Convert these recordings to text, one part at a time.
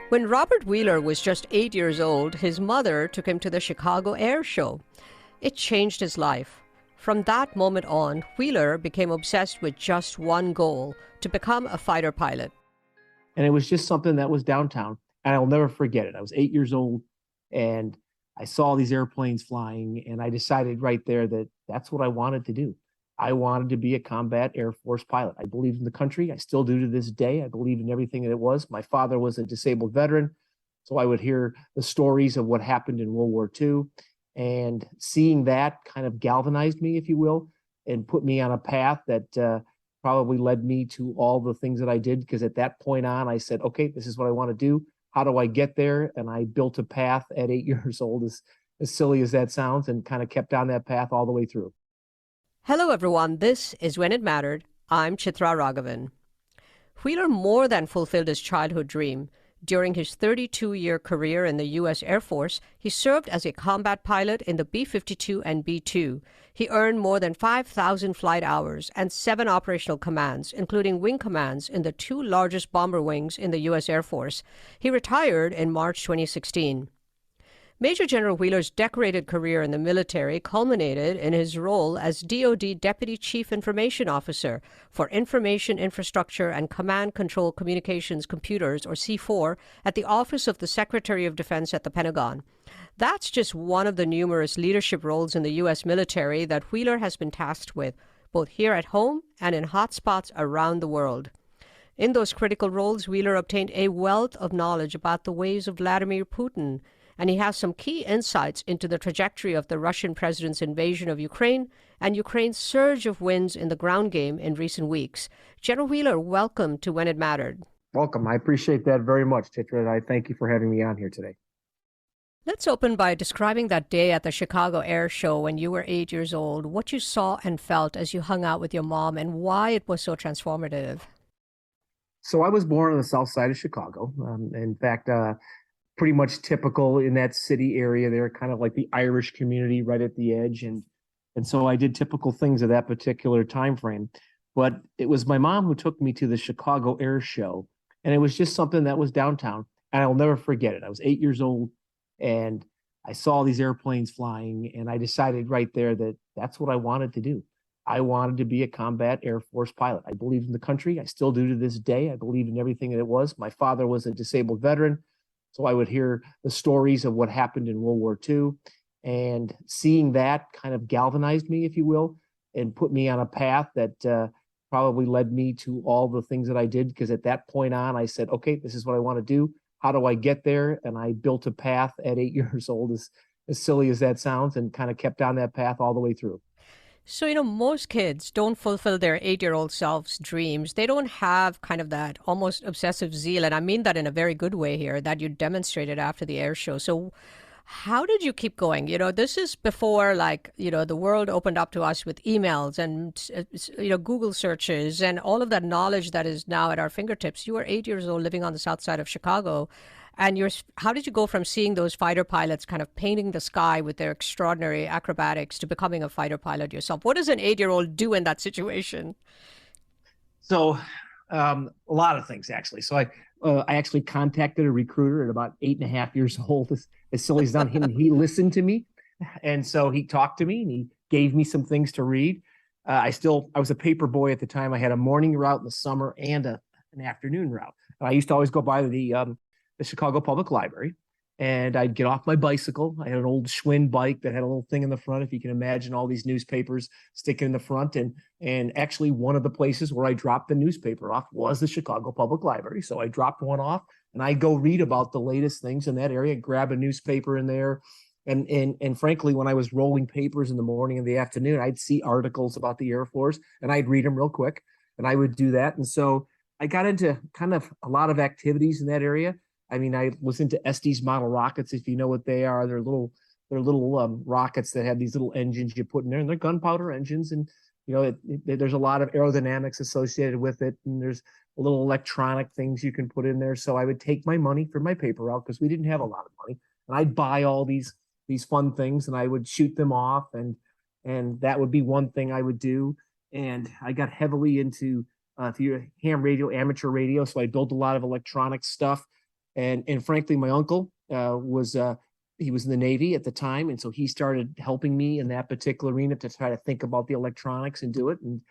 When Robert Wheeler was just 8 years old, his mother took him to the Chicago Air Show. It changed his life. From that moment on, Wheeler became obsessed with just one goal: to become a fighter pilot. And it was just something that was downtown. And I'll never forget it. I was 8 years old and I saw these airplanes flying, and I decided right there that that's what I wanted to do. I wanted to be a combat Air Force pilot. I believed in the country. I still do to this day. I believe in everything that it was. My father was a disabled veteran, so I would hear the stories of what happened in World War II. And seeing that kind of galvanized me, if you will, and put me on a path that probably led me to all the things that I did. Because at that point on, I said, okay, this is what I want to do. How do I get there? And I built a path at 8 years old, as silly as that sounds, and kind of kept on that path all the way through. Hello, everyone. This is When It Mattered. I'm Chitra Raghavan. Wheeler more than fulfilled his childhood dream. During his 32-year career in the U.S. Air Force, he served as a combat pilot in the B-52 and B-2. He earned more than 5,000 flight hours and 7 operational commands, including wing commands in the 2 largest bomber wings in the U.S. Air Force. He retired in March 2016. Major General Wheeler's decorated career in the military culminated in his role as DoD Deputy Chief Information Officer for Information Infrastructure and Command Control Communications Computers, or C4, at the Office of the Secretary of Defense at the Pentagon. That's just one of the numerous leadership roles in the U.S. military that Wheeler has been tasked with, both here at home and in hotspots around the world. In those critical roles, Wheeler obtained a wealth of knowledge about the ways of Vladimir Putin, and he has some key insights into the trajectory of the Russian president's invasion of Ukraine and Ukraine's surge of wins in the ground game in recent weeks. General Wheeler, welcome to When It Mattered. Welcome. I appreciate that very much, Chitra, and I thank you for having me on here today. Let's open by describing that day at the Chicago Air Show when you were 8 years old, what you saw and felt as you hung out with your mom, and why it was so transformative. So I was born on the south side of Chicago. In fact, pretty much typical in that city area. They're kind of like the Irish community right at the edge. And so I did typical things at that particular time frame. But it was my mom who took me to the Chicago Air Show. And it was just something that was downtown. And I'll never forget it. I was 8 years old and I saw these airplanes flying, and I decided right there that that's what I wanted to do. I wanted to be a combat Air Force pilot. I believed in the country. I still do to this day. I believed in everything that it was. My father was a disabled veteran, so I would hear the stories of what happened in World War II, and seeing that kind of galvanized me, if you will, and put me on a path that probably led me to all the things that I did. Because at that point on, I said, okay, this is what I want to do. How do I get there? And I built a path at 8 years old, as silly as that sounds, and kind of kept on that path all the way through. So, most kids don't fulfill their 8-year-old self's dreams. They don't have kind of that almost obsessive zeal. And I mean that in a very good way here that you demonstrated after the air show. So how did you keep going? This is before, the world opened up to us with emails and, Google searches and all of that knowledge that is now at our fingertips. You were 8 years old living on the south side of Chicago. And how did you go from seeing those fighter pilots kind of painting the sky with their extraordinary acrobatics to becoming a fighter pilot yourself? What does an 8-year-old do in that situation? So a lot of things, actually. So I actually contacted a recruiter at about 8.5 years old. As silly as that, he listened to me. And so he talked to me and he gave me some things to read. I was a paper boy at the time. I had a morning route in the summer and an afternoon route. I used to always go by the Chicago Public Library, and I'd get off my bicycle. I had an old Schwinn bike that had a little thing in the front, if you can imagine all these newspapers sticking in the front. And actually one of the places where I dropped the newspaper off was the Chicago Public Library. So I dropped one off and I go read about the latest things in that area, grab a newspaper in there. And frankly, when I was rolling papers in the morning and the afternoon, I'd see articles about the Air Force and I'd read them real quick, and I would do that. And so I got into kind of a lot of activities in that area. I mean, I was into Estes model rockets, if you know what they are. They're little rockets that have these little engines you put in there, and they're gunpowder engines. And, there's a lot of aerodynamics associated with it. And there's little electronic things you can put in there. So I would take my money for my paper route, because we didn't have a lot of money. And I'd buy all these fun things and I would shoot them off. And that would be one thing I would do. And I got heavily into ham radio, amateur radio. So I built a lot of electronic stuff. And frankly, my uncle he was in the Navy at the time, and so he started helping me in that particular arena to try to think about the electronics and do it. And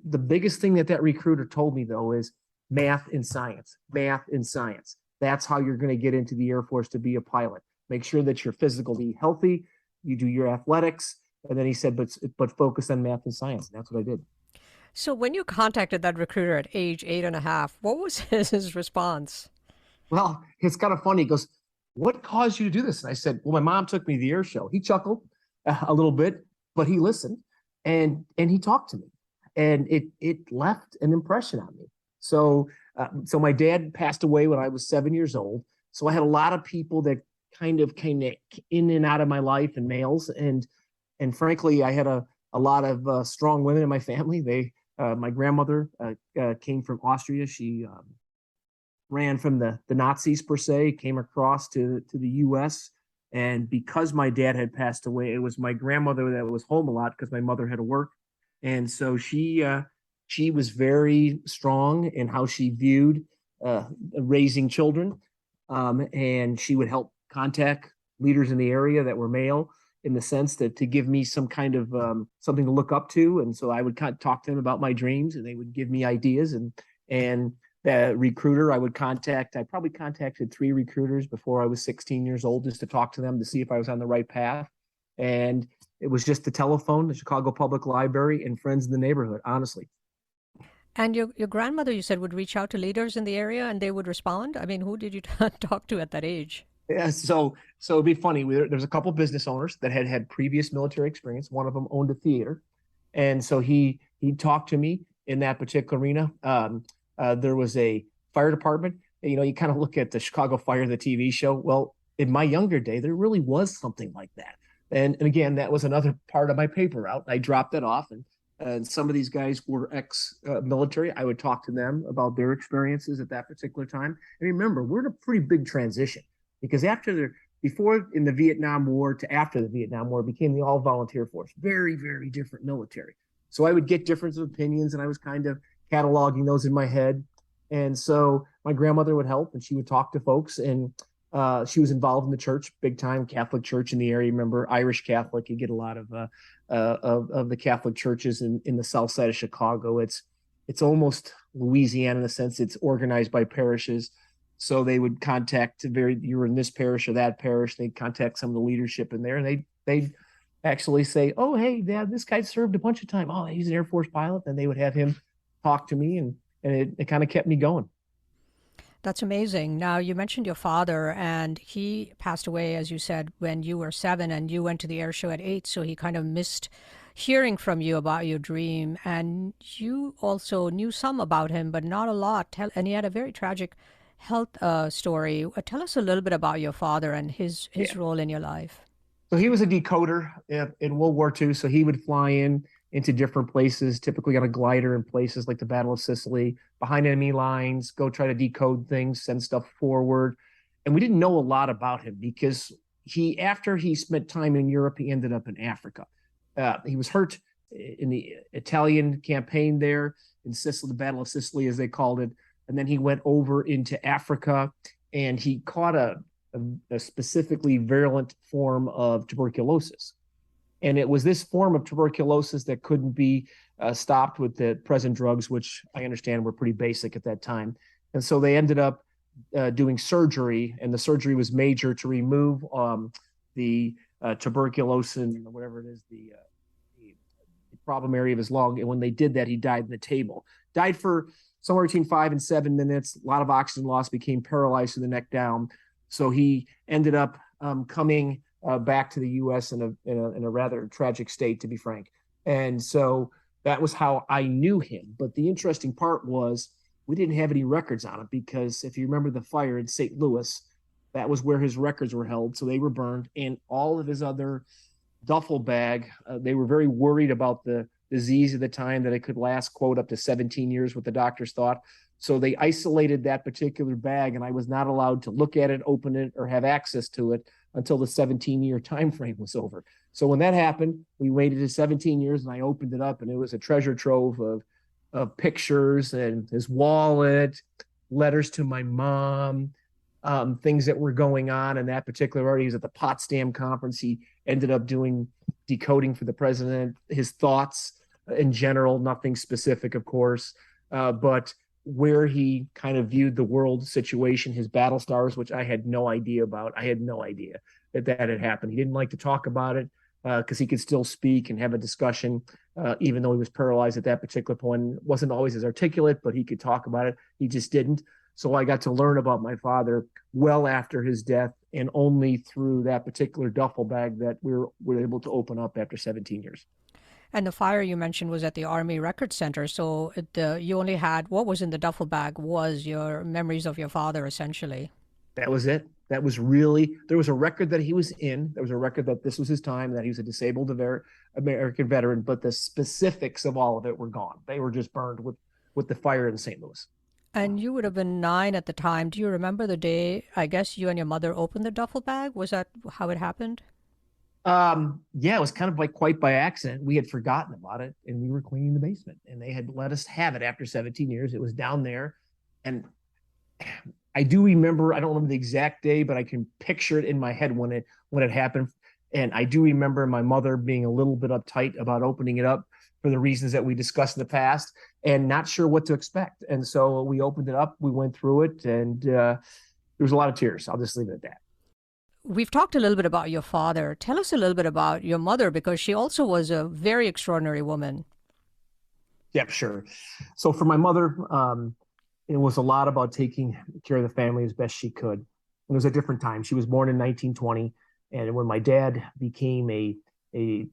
the biggest thing that recruiter told me though is math and science, math and science. That's how you're going to get into the Air Force to be a pilot. Make sure that you're physically healthy, you do your athletics, and then he said, but focus on math and science. And that's what I did. So when you contacted that recruiter at age 8.5, what was his response? Well, it's kind of funny. He goes, "What caused you to do this?" And I said, "Well, my mom took me to the air show." He chuckled a little bit, but he listened and he talked to me, and it left an impression on me. So my dad passed away when I was 7 years old. So I had a lot of people that kind of came in and out of my life, and males, and frankly, I had a lot of strong women in my family. My grandmother came from Austria. She ran from the Nazis per se, came across to the U.S. And because my dad had passed away, it was my grandmother that was home a lot because my mother had to work. And so she was very strong in how she viewed raising children. And she would help contact leaders in the area that were male, in the sense that to give me some kind of something to look up to. And so I would talk to them about my dreams, and they would give me ideas. And the recruiter I probably contacted 3 recruiters before I was 16 years old, just to talk to them to see if I was on the right path. And it was just the telephone, the Chicago Public Library, and friends in the neighborhood, honestly. And your grandmother, you said, would reach out to leaders in the area and they would respond? I mean, who did you talk to at that age? Yeah, so it'd be funny. There's a couple of business owners that had previous military experience. One of them owned a theater, and so he talked to me in that particular arena. There was a fire department. You know, you kind of look at the Chicago Fire, the TV show. Well, in my younger day, there really was something like that. And again, that was another part of my paper route. I dropped it off, and some of these guys were ex-military. I would talk to them about their experiences at that particular time. And remember, we're in a pretty big transition, because before in the Vietnam War to after the Vietnam War became the all-volunteer force. Very, very different military. So I would get different opinions, and I was kind of cataloging those in my head. And so my grandmother would help, and she would talk to folks, and she was involved in the church, big time Catholic church in the area. Remember, Irish Catholic, you get a lot of the Catholic churches in the south side of Chicago. It's almost Louisiana in the sense it's organized by parishes. So they would contact you're in this parish or that parish. They'd contact some of the leadership in there, and they'd actually say, "Oh, hey, Dad, this guy served a bunch of time. Oh, he's an Air Force pilot." And they would have him talk to me, and it kind of kept me going. That's amazing. Now, you mentioned your father, and he passed away, as you said, when you were 7, and you went to the air show at 8, so he kind of missed hearing from you about your dream. And you also knew some about him, but not a lot. And he had a very tragic health story. Tell us a little bit about your father and his role in your life. So he was a decoder in World War II. So he would fly into different places, typically on a glider in places like the Battle of Sicily, behind enemy lines, go try to decode things, send stuff forward. And we didn't know a lot about him because after he spent time in Europe, he ended up in Africa. He was hurt in the Italian campaign there in Sicily, the Battle of Sicily, as they called it. And then he went over into Africa, and he caught a specifically virulent form of tuberculosis. And it was this form of tuberculosis that couldn't be stopped with the present drugs, which I understand were pretty basic at that time. And so they ended up doing surgery, and the surgery was major to remove the tuberculosis, whatever it is, the problem area of his lung. And when they did that, he died in the table. Died for somewhere between 5 and 7 minutes. A lot of oxygen loss, became paralyzed from the neck down. So he ended up coming back to the U.S. in a rather tragic state, to be frank. And so that was how I knew him. But the interesting part was we didn't have any records on it, because if you remember the fire in St. Louis, that was where his records were held. So they were burned, and all of his other duffel bag, they were very worried about the disease at the time, that it could last, quote, up to 17 years, what the doctors thought. So they isolated that particular bag, and I was not allowed to look at it, open it, or have access to it until the 17-year time frame was over. So when that happened, we waited to 17 years, and I opened it up, and it was a treasure trove of pictures and his wallet, letters to my mom, things that were going on in that particular area. He was at the Potsdam conference. He ended up doing decoding for the president, his thoughts in general, nothing specific, of course, but where he kind of viewed the world situation, his battle stars, which I had no idea about. I had no idea that that had happened. He didn't like to talk about it because he could still speak and have a discussion, even though he was paralyzed at that particular point. Wasn't always as articulate, but he could talk about it. He just didn't. So I got to learn about my father well after his death, and only through that particular duffel bag that we were able to open up after 17 years. And the fire you mentioned was at the Army Record Center. So you only had what was in the duffel bag was your memories of your father, essentially. That was it. That was really, there was a record that he was in. There was a record that this was his time, that he was a disabled American veteran, but the specifics of all of it were gone. They were just burned with the fire in St. Louis. And you would have been 9 at the time. Do you remember the day, I guess, you and your mother opened the duffel bag? Was that how it happened? Yeah, it was kind of like quite by accident. We had forgotten about it, and we were cleaning the basement, and they had let us have it after 17 years. It was down there, and I do remember, I don't remember the exact day, but I can picture it in my head when it happened. And I do remember my mother being a little bit uptight about opening it up for the reasons that we discussed in the past, and not sure what to expect. And so we opened it up, we went through it, and there was a lot of tears. I'll just leave it at that. We've talked a little bit about your father. Tell us a little bit about your mother, because she also was a very extraordinary woman. Yep, sure. So for my mother, it was a lot about taking care of the family as best she could. It was a different time. She was born in 1920. And when my dad became a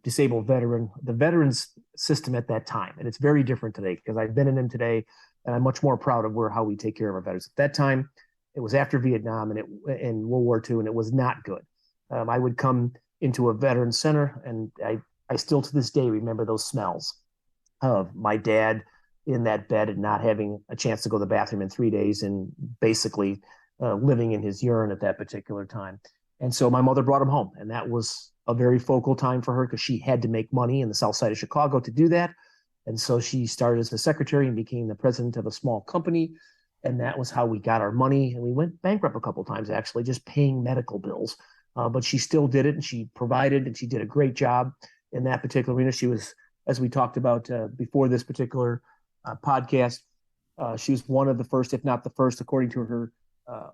disabled veteran, the veterans system at that time, and it's very different today because I've been in them today, and I'm much more proud of how we take care of our veterans. At that time, it was after Vietnam and World War II, and it was not good. I would come into a veterans center, and I still to this day remember those smells of my dad in that bed and not having a chance to go to the bathroom in 3 days, and basically living in his urine at that particular time. And so my mother brought him home, and that was a very focal time for her because she had to make money in the south side of Chicago to do that. And so she started as a secretary and became the president of a small company. And that was how we got our money. And we went bankrupt a couple of times, actually, just paying medical bills. But she still did it, and she provided, and she did a great job in that particular arena. She was, as we talked about before this particular podcast, she was one of the first, if not the first, according to her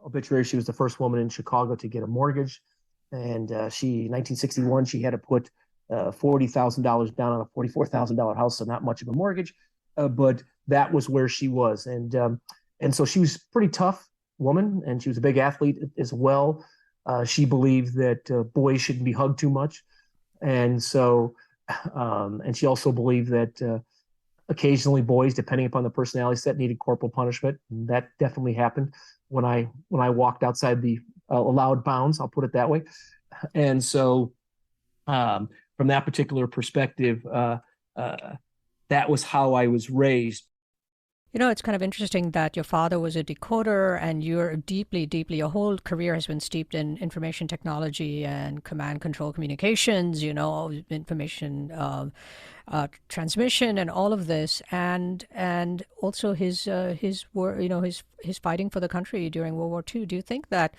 obituary. She was the first woman in Chicago to get a mortgage. And in 1961, she had to put $40,000 down on a $44,000 house, so not much of a mortgage, but that was where she was. And so she was a pretty tough woman, and she was a big athlete as well. She believed that boys shouldn't be hugged too much. And so, and she also believed that occasionally boys, depending upon the personality set, needed corporal punishment. And that definitely happened when I walked outside the allowed bounds, I'll put it that way. And so from that particular perspective, that was how I was raised. You know, it's kind of interesting that your father was a decoder, and you're deeply, your whole career has been steeped in information technology and command control communications, you know, information transmission and all of this, and also his fighting for the country during World War II. Do you think that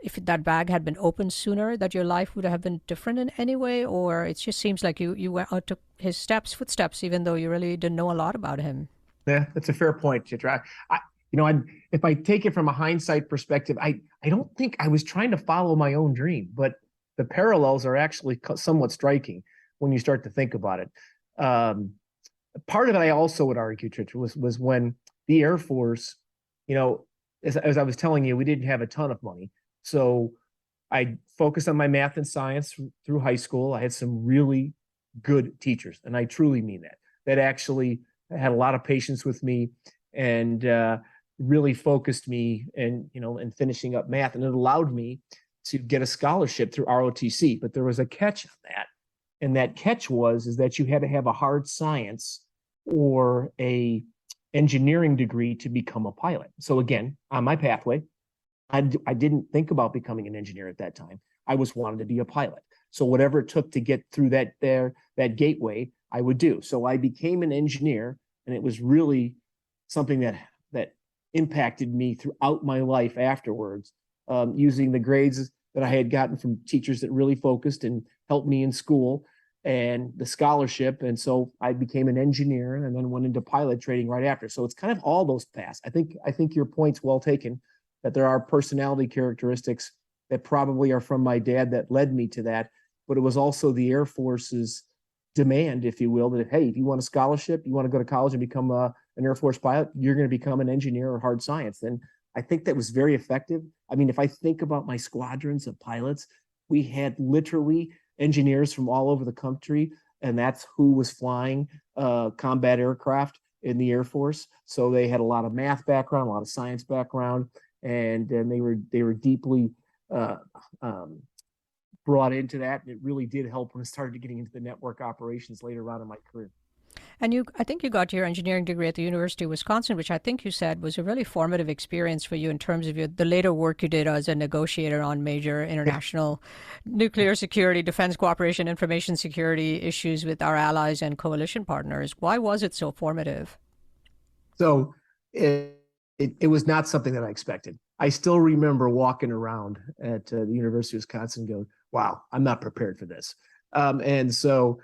if that bag had been opened sooner, that your life would have been different in any way, or it just seems like you went out took his footsteps, even though you really didn't know a lot about him? Yeah, that's a fair point, Chitra. If I take it from a hindsight perspective, I don't think I was trying to follow my own dream, but the parallels are actually somewhat striking when you start to think about it. Part of it, I also would argue, Chitra, was when the Air Force, as I was telling you, we didn't have a ton of money. So I focused on my math and science through high school. I had some really good teachers, and I truly mean that actually had a lot of patience with me and really focused me in finishing up math. And it allowed me to get a scholarship through ROTC. But there was a catch on that. And that catch is that you had to have a hard science or a engineering degree to become a pilot. So again, on my pathway, I didn't think about becoming an engineer at that time. I wanted to be a pilot. So whatever it took to get through that gateway, I would do. So I became an engineer, and it was really something that impacted me throughout my life afterwards, using the grades that I had gotten from teachers that really focused and helped me in school and the scholarship. And so I became an engineer and then went into pilot training right after. So it's kind of all those paths. I think your point's well taken, that there are personality characteristics that probably are from my dad that led me to that. But it was also the Air Force's demand, if you will, that, hey, if you want a scholarship, you want to go to college and become an Air Force pilot, you're going to become an engineer or hard science. And I think that was very effective. I mean, if I think about my squadrons of pilots, we had literally engineers from all over the country, and that's who was flying combat aircraft in the Air Force. So they had a lot of math background, a lot of science background, and they were deeply brought into that. And it really did help when I started getting into the network operations later on in my career. And I think you got your engineering degree at the University of Wisconsin, which I think you said was a really formative experience for you in terms of the later work you did as a negotiator on major international nuclear security, defense cooperation, information security issues with our allies and coalition partners. Why was it so formative? So it was not something that I expected. I still remember walking around at the University of Wisconsin going, wow, I'm not prepared for this. And so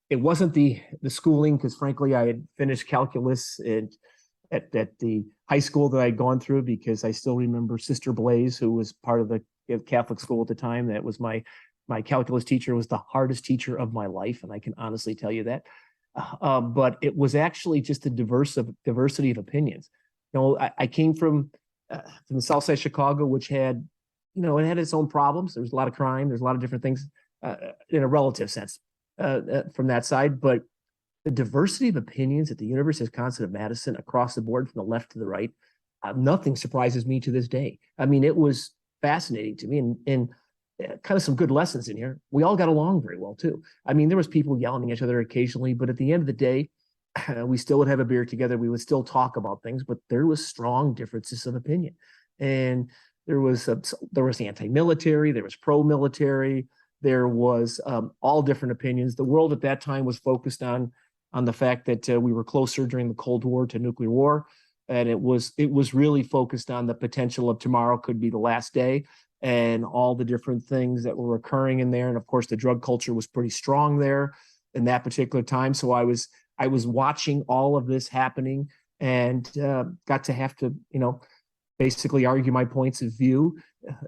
it wasn't the schooling, because frankly, I had finished calculus at the high school that I'd gone through, because I still remember Sister Blaze, who was part of the Catholic school at the time. That was my calculus teacher, was the hardest teacher of my life, and I can honestly tell you that. But it was actually just a diversity of opinions. You know, I came from the South Side of Chicago, which had, it had its own problems. There was a lot of crime. There's a lot of different things in a relative sense from that side. But the diversity of opinions at the University of Wisconsin of Madison across the board, from the left to the right, nothing surprises me to this day. I mean, it was fascinating to me, and kind of some good lessons in here. We all got along very well too. I mean, there was people yelling at each other occasionally, but at the end of the day, we still would have a beer together. We would still talk about things, but there was strong differences of opinion. And there was anti-military, there was pro-military, there was all different opinions. The world at that time was focused on the fact that we were closer during the Cold War to nuclear war, and it was really focused on the potential of tomorrow could be the last day, and all the different things that were occurring in there. And of course, the drug culture was pretty strong there in that particular time. So I was watching all of this happening, and got to have to, basically argue my points of view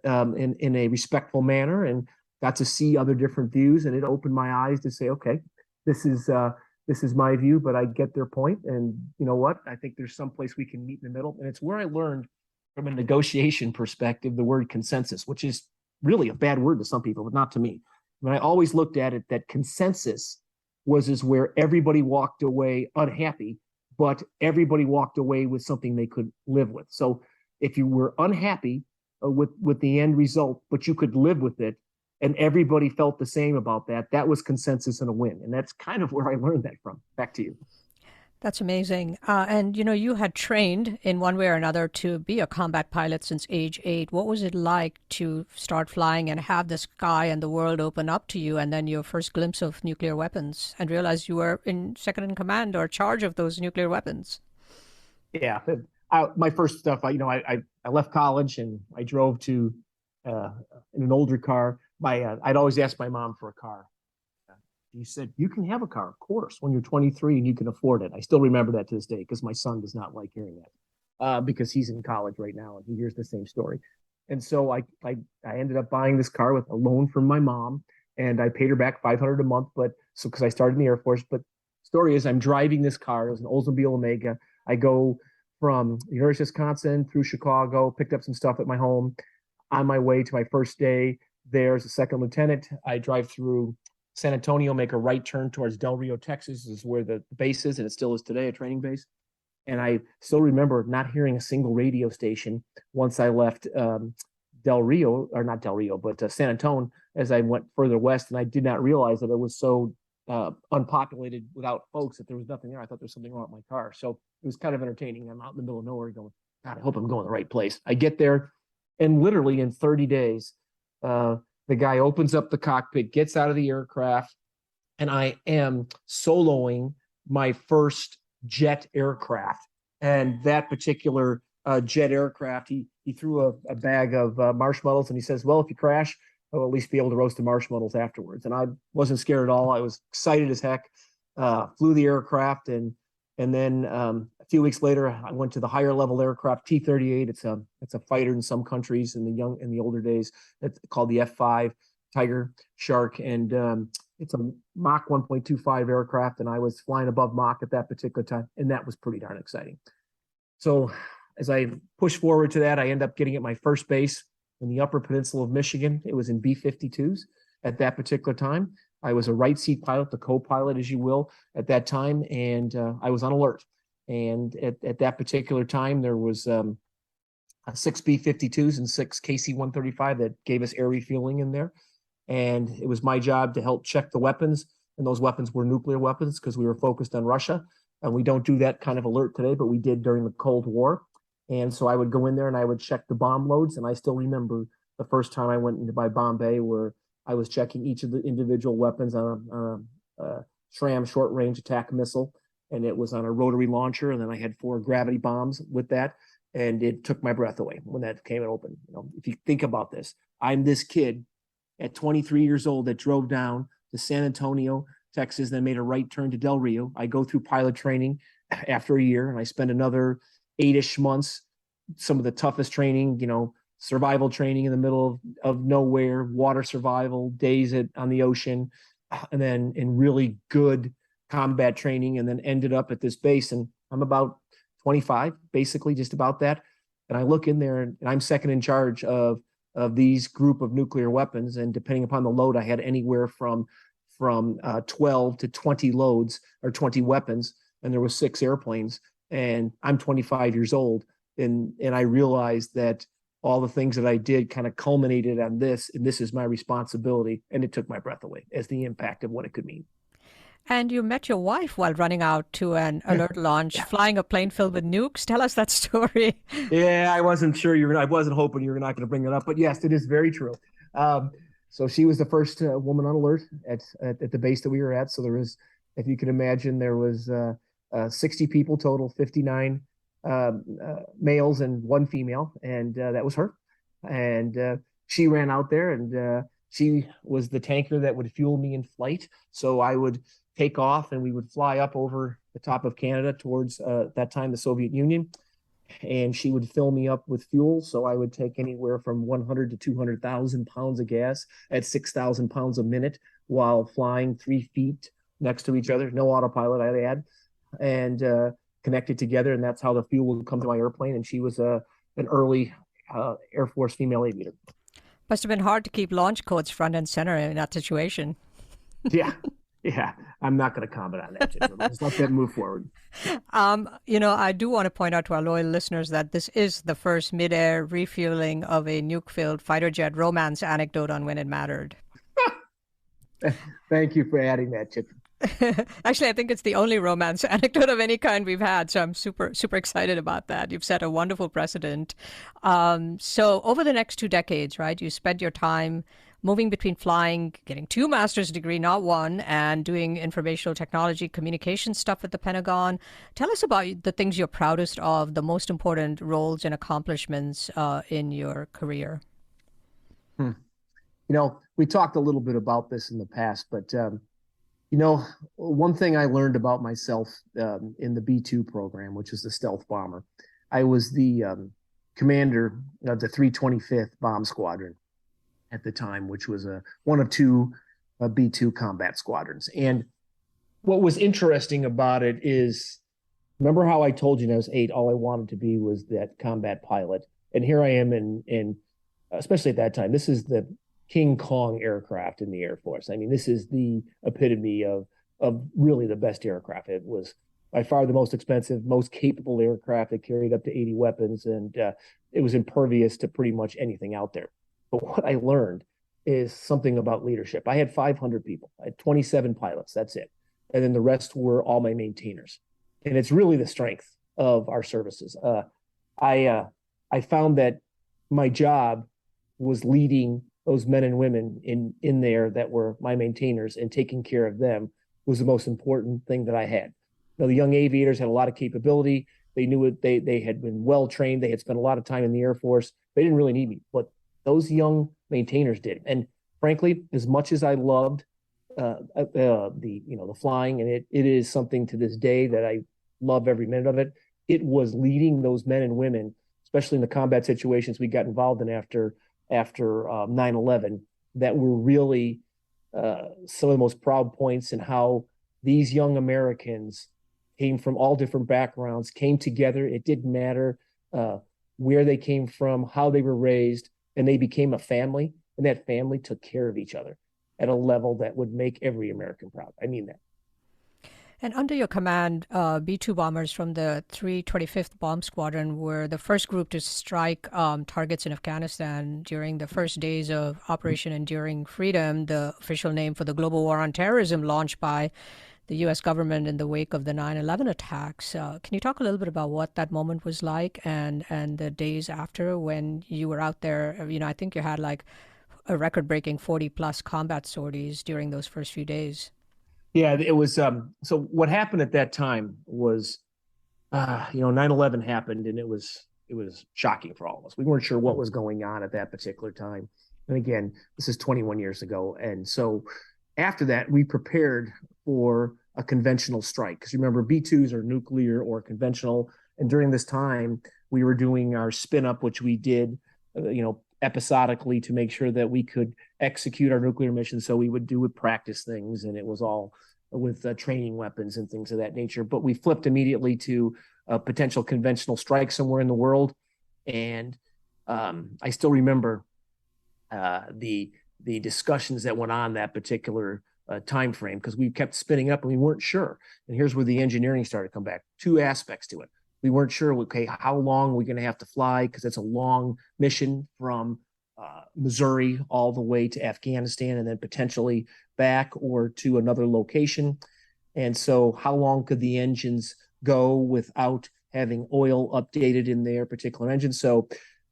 in a respectful manner, and got to see other different views. And it opened my eyes to say, okay, this is my view, but I get their point. And you know what? I think there's some place we can meet in the middle. And it's where I learned, from a negotiation perspective, the word consensus, which is really a bad word to some people, but not to me. When I always looked at it, that consensus was where everybody walked away unhappy, but everybody walked away with something they could live with. So if you were unhappy with the end result, but you could live with it, and everybody felt the same about that, that was consensus and a win. And that's kind of where I learned that from. Back to you. That's amazing. And you had trained in one way or another to be a combat pilot since age 8. What was it like to start flying and have the sky and the world open up to you, and then your first glimpse of nuclear weapons, and realize you were second in command or charge of those nuclear weapons? Yeah. My first stuff, I left college and I drove to in an older car. I'd always ask my mom for a car. He said, you can have a car, of course, when you're 23 and you can afford it. I still remember that to this day, because my son does not like hearing that, because he's in college right now and he hears the same story. And so I ended up buying this car with a loan from my mom, and I paid her back $500 a month. Because I started in the Air Force. But the story is, I'm driving this car. It was an Oldsmobile Omega. I go from the University of Wisconsin through Chicago, picked up some stuff at my home. On my way to my first day there as a second lieutenant, I drive through San Antonio, make a right turn towards Del Rio, Texas. This is where the base is, and it still is today, a training base. And I still remember not hearing a single radio station once I left Del Rio, or not Del Rio, but San Antonio, as I went further west. And I did not realize that it was so unpopulated without folks that there was nothing there. I thought there was something wrong with my car. So it was kind of entertaining. I'm out in the middle of nowhere going, God, I hope I'm going the right place. I get there, and literally in 30 days, the guy opens up the cockpit, gets out of the aircraft, and I am soloing my first jet aircraft. And that particular jet aircraft. He threw a bag of marshmallows, and he says, "Well, if you crash, I'll at least be able to roast the marshmallows afterwards." And I wasn't scared at all. I was excited as heck. Flew the aircraft, and then a few weeks later, I went to the higher level aircraft T-38. It's a fighter in some countries in the older days. It's called the F-5 Tiger Shark, and it's a Mach 1.25 aircraft, and I was flying above Mach at that particular time, and that was pretty darn exciting. So as I push forward to that, I end up getting at my first base in the Upper Peninsula of Michigan. It was in B-52s at that particular time. I was a right seat pilot, the co-pilot, as you will, at that time, and I was on alert. And at that particular time, there was 6 B-52s and 6 KC-135 that gave us air refueling in there. And it was my job to help check the weapons, and those weapons were nuclear weapons because we were focused on Russia. And we don't do that kind of alert today, but we did during the Cold War. And so I would go in there and I would check the bomb loads. And I still remember the first time I went into my bomb bay where I was checking each of the individual weapons on a SRAM short range attack missile. And it was on a rotary launcher. And then I had 4 gravity bombs with that. And it took my breath away when that came open. You know, if you think about this, I'm this kid at 23 years old that drove down to San Antonio, Texas, then made a right turn to Del Rio. I go through pilot training after a year, and I spend another 8-ish months, some of the toughest training, you know, survival training in the middle of nowhere, water survival, days on the ocean, and then in really good combat training, and then ended up at this base. And I'm about 25, basically, just about that. And I look in there, and I'm second in charge of these group of nuclear weapons. And depending upon the load, I had anywhere from 12 to 20 loads or 20 weapons. And there was 6 airplanes. And I'm 25 years old. And I realized that all the things that I did kind of culminated on this, and this is my responsibility. And it took my breath away as the impact of what it could mean. And you met your wife while running out to an alert launch, flying a plane filled with nukes. Tell us that story. Yeah, I wasn't sure I wasn't hoping you were not going to bring it up, but yes, it is very true. So she was the first woman on alert at the base that we were at. So there was, if you can imagine, there was 60 people total, 59 males and 1 female, and that was her. And she ran out there, and she was the tanker that would fuel me in flight. So I would take off, and we would fly up over the top of Canada towards that time the Soviet Union, and she would fill me up with fuel. So I would take anywhere from 100 to 200,000 pounds of gas at 6,000 pounds a minute while flying 3 feet next to each other, no autopilot, I'd add, and connected together. And that's how the fuel would come to my airplane. And she was an early Air Force female aviator. Must have been hard to keep launch codes front and center in that situation. Yeah, I'm not going to comment on that. Let's let that move forward. I do want to point out to our loyal listeners that this is the first mid-air refueling of a nuke-filled fighter jet romance anecdote on When It Mattered. Thank you for adding that, Chip. Actually, I think it's the only romance anecdote of any kind we've had, so I'm super, super excited about that. You've set a wonderful precedent. So over the next 2 decades, right, you spent your time moving between flying, getting 2 master's degree, not 1, and doing informational technology communication stuff at the Pentagon. Tell us about the things you're proudest of, the most important roles and accomplishments in your career. You know, we talked a little bit about this in the past, but one thing I learned about myself in the B-2 program, which is the stealth bomber, I was the commander of the 325th Bomb Squadron at the time, which was one of 2 B-2 combat squadrons. And what was interesting about it is, remember how I told you when I was 8, all I wanted to be was that combat pilot. And here I am in especially at that time, this is the King Kong aircraft in the Air Force. I mean, this is the epitome of really the best aircraft. It was by far the most expensive, most capable aircraft. It carried up to 80 weapons, and it was impervious to pretty much anything out there. But what I learned is something about leadership. I had 500 people. I had 27 pilots. That's it. And then the rest were all my maintainers. And it's really the strength of our services. I found that my job was leading those men and women in there that were my maintainers, and taking care of them was the most important thing that I had. Now, the young aviators had a lot of capability. They knew it. They had been well trained. They had spent a lot of time in the Air Force. They didn't really need me, but those young maintainers did. And frankly, as much as I loved the flying, and it is something to this day that I love every minute of it. It was leading those men and women, especially in the combat situations we got involved in after 9/11, that were really some of the most proud points in how these young Americans came from all different backgrounds, came together. It didn't matter where they came from, how they were raised, and they became a family. And that family took care of each other at a level that would make every American proud. I mean that. And under your command, B-2 bombers from the 325th Bomb Squadron were the first group to strike targets in Afghanistan during the first days of Operation Enduring Freedom, the official name for the global war on terrorism launched by the U.S. government in the wake of the 9/11 attacks. Can you talk a little bit about what that moment was like and the days after when you were out there? I think you had like a record-breaking 40-plus combat sorties during those first few days. Yeah, it was. So what happened at that time was, 9/11 happened, and it was shocking for all of us. We weren't sure what was going on at that particular time. And again, this is 21 years ago. And so after that, we prepared for a conventional strike. Because remember, B-2s are nuclear or conventional. And during this time, we were doing our spin up, which we did, episodically to make sure that we could execute our nuclear mission. So we would practice things, and it was all with training weapons and things of that nature. But we flipped immediately to a potential conventional strike somewhere in the world. And I still remember the discussions that went on that particular time frame, because we kept spinning up and we weren't sure. And here's where the engineering started to come back. Two aspects to it. We weren't sure, okay, how long are we going to have to fly? Because it's a long mission from Missouri all the way to Afghanistan and then potentially back or to another location. And so how long could the engines go without having oil updated in their particular engine? So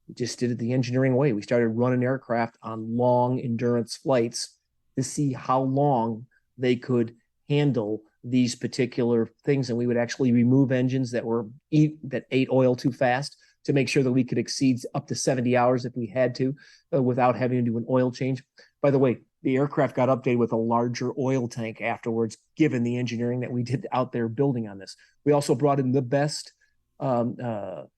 we just did it the engineering way. We started running aircraft on long endurance flights to see how long they could handle these particular things. And we would actually remove engines that ate oil too fast to make sure that we could exceed up to 70 hours if we had to without having to do an oil change. By the way, the aircraft got updated with a larger oil tank afterwards, given the engineering that we did out there building on this. We also brought in the best docs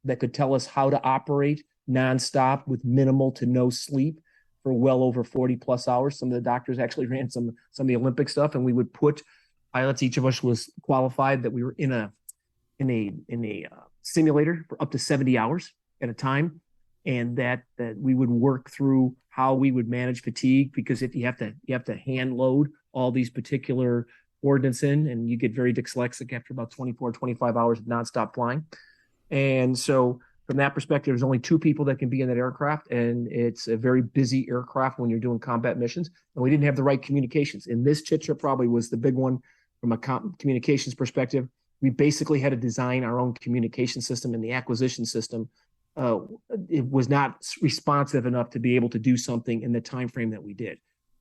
that could tell us how to operate nonstop with minimal to no sleep for well over 40 plus hours. Some of the doctors actually ran some of the Olympic stuff, and we would put pilots. Each of us was qualified that we were in a simulator for up to 70 hours at a time, and that we would work through how we would manage fatigue, because if you have to hand load all these particular ordnance in, and you get very dyslexic after about 24, 25 hours of nonstop flying. And so from that perspective, there's only two people that can be in that aircraft, and it's a very busy aircraft when you're doing combat missions. And we didn't have the right communications. And this Chitra probably was the big one from a communications perspective. We basically had to design our own communication system, and the acquisition system it was not responsive enough to be able to do something in the time frame that we did.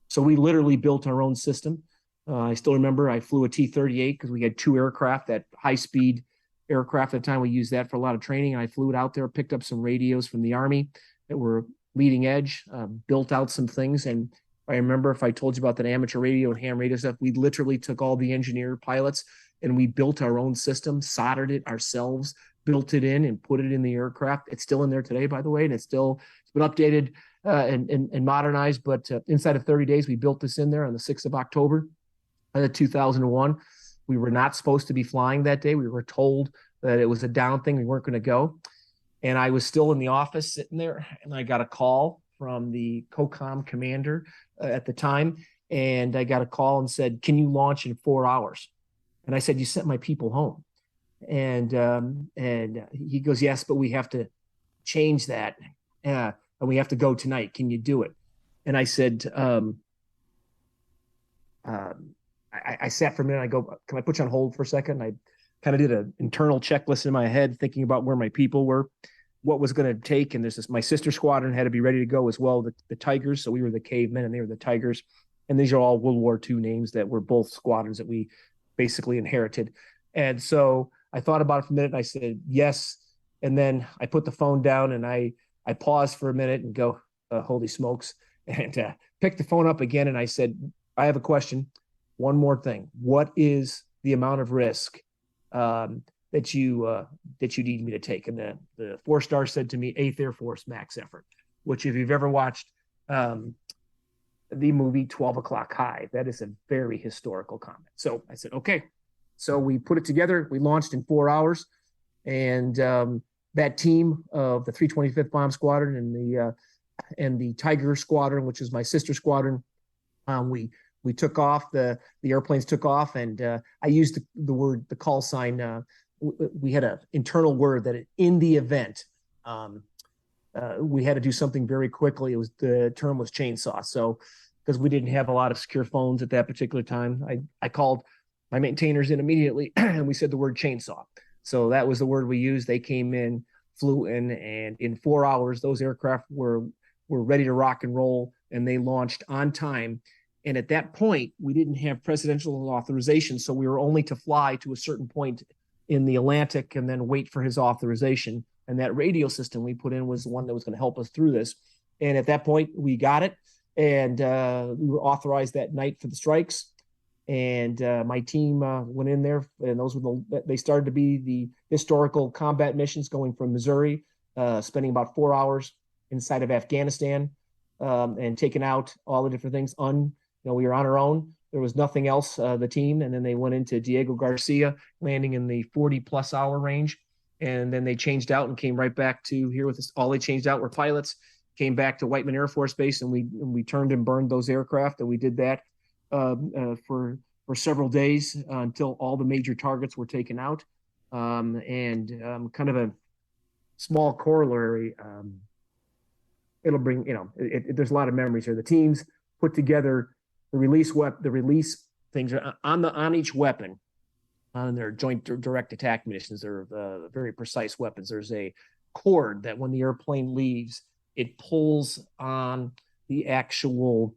So we literally built our own system. I still remember I flew a T-38 because we had two aircraft, that high-speed aircraft at the time. We used that for a lot of training, and I flew it out there, picked up some radios from the Army that were leading edge, built out some things. And I remember, if I told you about that amateur radio and ham radio stuff, we literally took all the engineer pilots and we built our own system, soldered it ourselves, built it in and put it in the aircraft. It's still in there today, by the way, and it's been updated and modernized. But inside of 30 days, we built this in there on the 6th of October, 2001. We were not supposed to be flying that day. We were told that it was a down thing. We weren't going to go. And I was still in the office sitting there, and I got a call from the COCOM commander at the time. And I got a call and said, "Can you launch in 4 hours?" And I said, "You sent my people home." And he goes, "Yes, but we have to change that. And we have to go tonight. Can you do it?" And I said, I sat for a minute. I go, "Can I put you on hold for a second?" I kind of did an internal checklist in my head, thinking about where my people were, what was going to take. And my sister squadron had to be ready to go as well, the Tigers. So we were the Cavemen and they were the Tigers. And these are all World War II names that were both squadrons that we basically inherited. And so I thought about it for a minute and I said, yes. And then I put the phone down and I paused for a minute and go, holy smokes, and picked the phone up again. And I said, I have a question. One more thing. What is the amount of risk that you need me to take? And the 4-star said to me, 8th Air Force max effort, which if you've ever watched the movie 12 O'Clock High, that is a very historical comment. So I said, okay. So we put it together. We launched in 4 hours. And that team of the 325th Bomb Squadron and the Tiger Squadron, which is my sister squadron, we took off. The airplanes took off, and I used the call sign. We had an internal word that in the event we had to do something very quickly. The term was chainsaw. So because we didn't have a lot of secure phones at that particular time, I called my maintainers in immediately, and we said the word chainsaw. So that was the word we used. They came in, flew in, and in 4 hours, those aircraft were ready to rock and roll, and they launched on time. And at that point, we didn't have presidential authorization, so we were only to fly to a certain point in the Atlantic and then wait for his authorization. And that radio system we put in was the one that was going to help us through this. And at that point, we got it, and we were authorized that night for the strikes. And my team went in there, and they started to be the historical combat missions, going from Missouri, spending about 4 hours inside of Afghanistan, and taking out all the different things. We were on our own. There was nothing else, the team. And then they went into Diego Garcia, landing in the 40+ hour range. And then they changed out and came right back to here with us. All they changed out were pilots, came back to Whiteman Air Force Base, and we turned and burned those aircraft. And we did that for several days until all the major targets were taken out. And kind of a small corollary, it'll bring, there's a lot of memories here. The teams put together the release things on each weapon, on their joint direct attack munitions. They're very precise weapons. There's a cord that when the airplane leaves, it pulls on the actual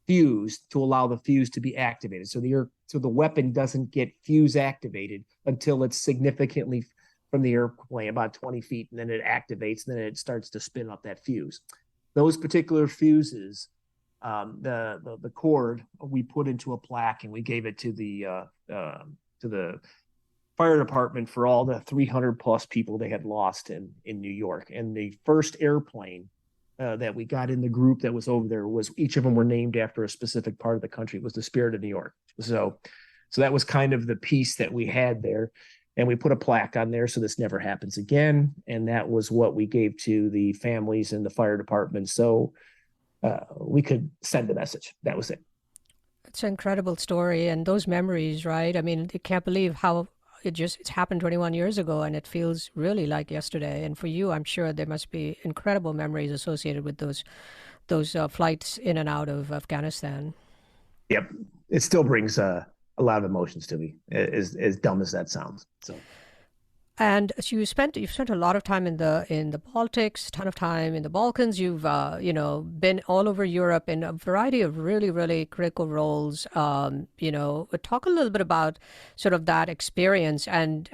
fuse to allow the fuse to be activated. So the weapon doesn't get fuse activated until it's significantly from the airplane, about 20 feet, and then it activates, and then it starts to spin up that fuse. Those particular fuses, the cord, we put into a plaque, and we gave it to the fire department for all the 300+ people they had lost in New York. And the first airplane that we got in the group that was over there was, each of them were named after a specific part of the country. It was the Spirit of New York. So that was kind of the piece that we had there. And we put a plaque on there so this never happens again. And that was what we gave to the families and the fire department. So we could send a message. That was it. It's an incredible story. And those memories, right? I mean, you can't believe how it's happened 21 years ago, and it feels really like yesterday. And for you, I'm sure there must be incredible memories associated with those flights in and out of Afghanistan. Yep. It still brings a lot of emotions to me, as dumb as that sounds. So, and so you've spent a lot of time in the Baltics, a ton of time in the Balkans. You've been all over Europe in a variety of really, really critical roles. Talk a little bit about sort of that experience and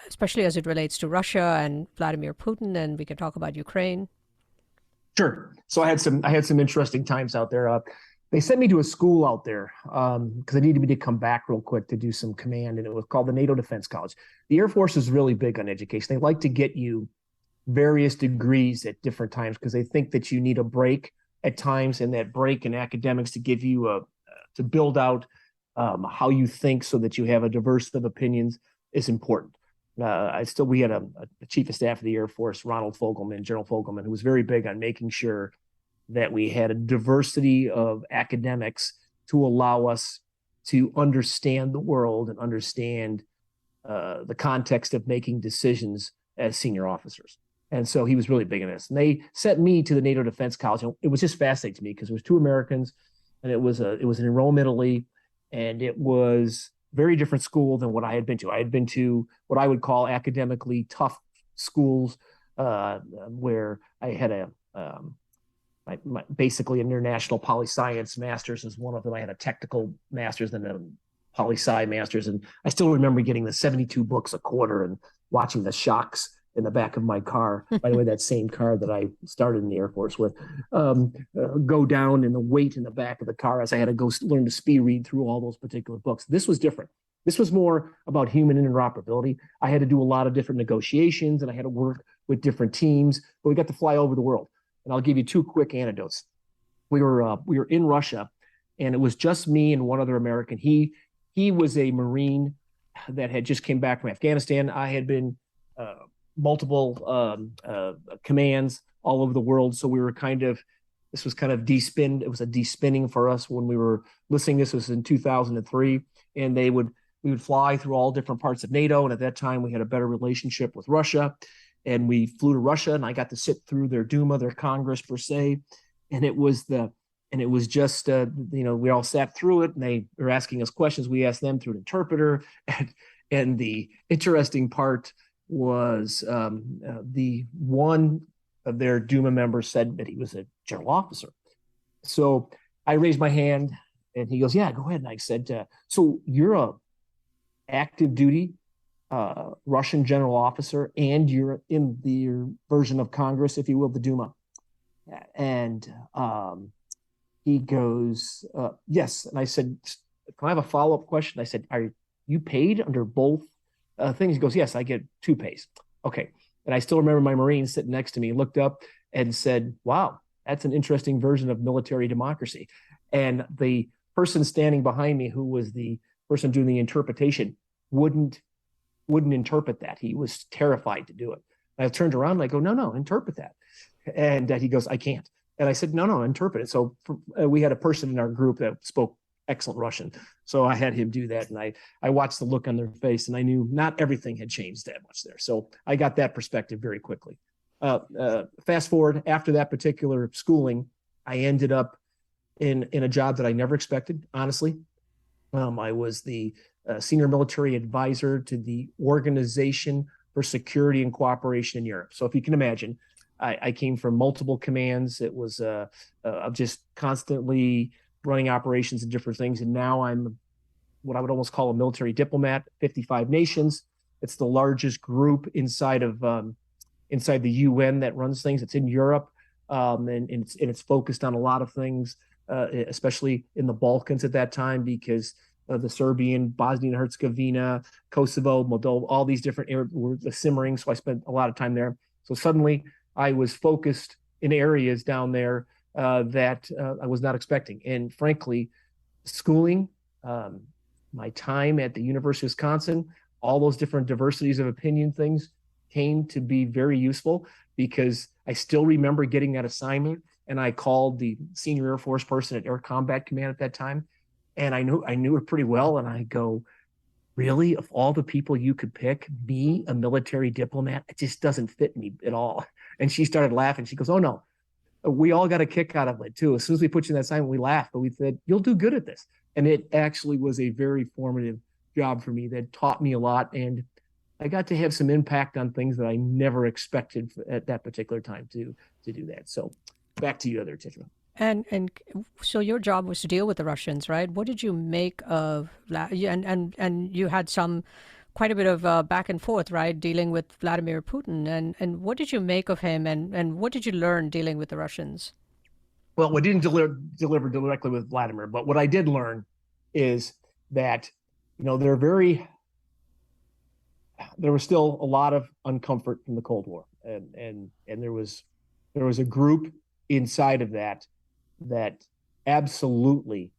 especially as it relates to Russia and Vladimir Putin, and we can talk about Ukraine. Sure. So I had some interesting times out there. They sent me to a school out there because they needed me to come back real quick to do some command, and it was called the NATO Defense College. The Air Force is really big on education. They like to get you various degrees at different times because they think that you need a break at times, and that break in academics to give you to build out how you think so that you have a diversity of opinions is important. We had a chief of staff of the Air Force, General Fogelman, who was very big on making sure that we had a diversity of academics to allow us to understand the world and understand the context of making decisions as senior officers. And so he was really big in this. And they sent me to the NATO Defense College. And it was just fascinating to me because there was 2 Americans, and it was in Rome, Italy, and it was very different school than what I had been to. I had been to what I would call academically tough schools, where I had basically an international poli-science master's as one of them. I had a technical master's and a poli-sci masters. And I still remember getting the 72 books a quarter and watching the shocks in the back of my car, by the way, that same car that I started in the Air Force with, go down, and the weight in the back of the car as I had to go learn to speed read through all those particular books. This was different. This was more about human interoperability. I had to do a lot of different negotiations, and I had to work with different teams, but we got to fly over the world. And I'll give you two quick anecdotes. We were in Russia, and it was just me and one other American. He was a Marine that had just came back from Afghanistan. I had been multiple commands all over the world. So we were this was kind of de-spinned. It was a de-spinning for us when we were listening. This was in 2003, and we would fly through all different parts of NATO. And at that time, we had a better relationship with Russia, and we flew to Russia, and I got to sit through their Duma, their Congress per se. And it was just, we all sat through it, and they were asking us questions. We asked them through an interpreter. And the interesting part was the one of their Duma members said that he was a general officer. So I raised my hand, and he goes, "Yeah, go ahead." And I said, "So you're a active duty Russian general officer, and you're in the version of Congress, if you will, the Duma?" And he goes, "Yes." And I said, "Can I have a follow-up question?" I said, "Are you paid under both things?" He goes, "Yes, I get two pays." Okay. And I still remember my Marine sitting next to me, looked up and said, "Wow, that's an interesting version of military democracy." And the person standing behind me, who was the person doing the interpretation, wouldn't interpret that. He was terrified to do it. And I turned around and I go, no, interpret that. And he goes, "I can't." And I said, no, interpret it. So we had a person in our group that spoke excellent Russian. So I had him do that. And I watched the look on their face, and I knew not everything had changed that much there. So I got that perspective very quickly. Fast forward, after that particular schooling, I ended up in a job that I never expected, honestly. I was the senior military advisor to the Organization for Security and Cooperation in Europe. So if you can imagine, I came from multiple commands. It was just constantly running operations and different things. And now I'm what I would almost call a military diplomat, 55 nations. It's the largest group inside the UN that runs things. It's in Europe, and it's focused on a lot of things, especially in the Balkans at that time, because the Serbian, Bosnia and Herzegovina, Kosovo, Moldova, all these different areas were simmering. So I spent a lot of time there. So suddenly I was focused in areas down there that I was not expecting. And frankly, schooling, my time at the University of Wisconsin, all those different diversities of opinion things came to be very useful, because I still remember getting that assignment, and I called the senior Air Force person at Air Combat Command at that time, and I knew her pretty well, and I go, "Really, of all the people you could pick, me, a military diplomat, it just doesn't fit me at all." And she started laughing. She goes, "Oh no, we all got a kick out of it too. As soon as we put you in that assignment, we laughed, but we said, you'll do good at this." And it actually was a very formative job for me that taught me a lot. And I got to have some impact on things that I never expected at that particular time to do that. So back to you there, Titra. And so your job was to deal with the Russians, right? What did you make of and you had quite a bit of back and forth, right, dealing with Vladimir Putin, and what did you make of him, and what did you learn dealing with the Russians? Well, we didn't deliver directly with Vladimir, but what I did learn is that, there was still a lot of uncomfort from the Cold War, and there was a group inside of that absolutely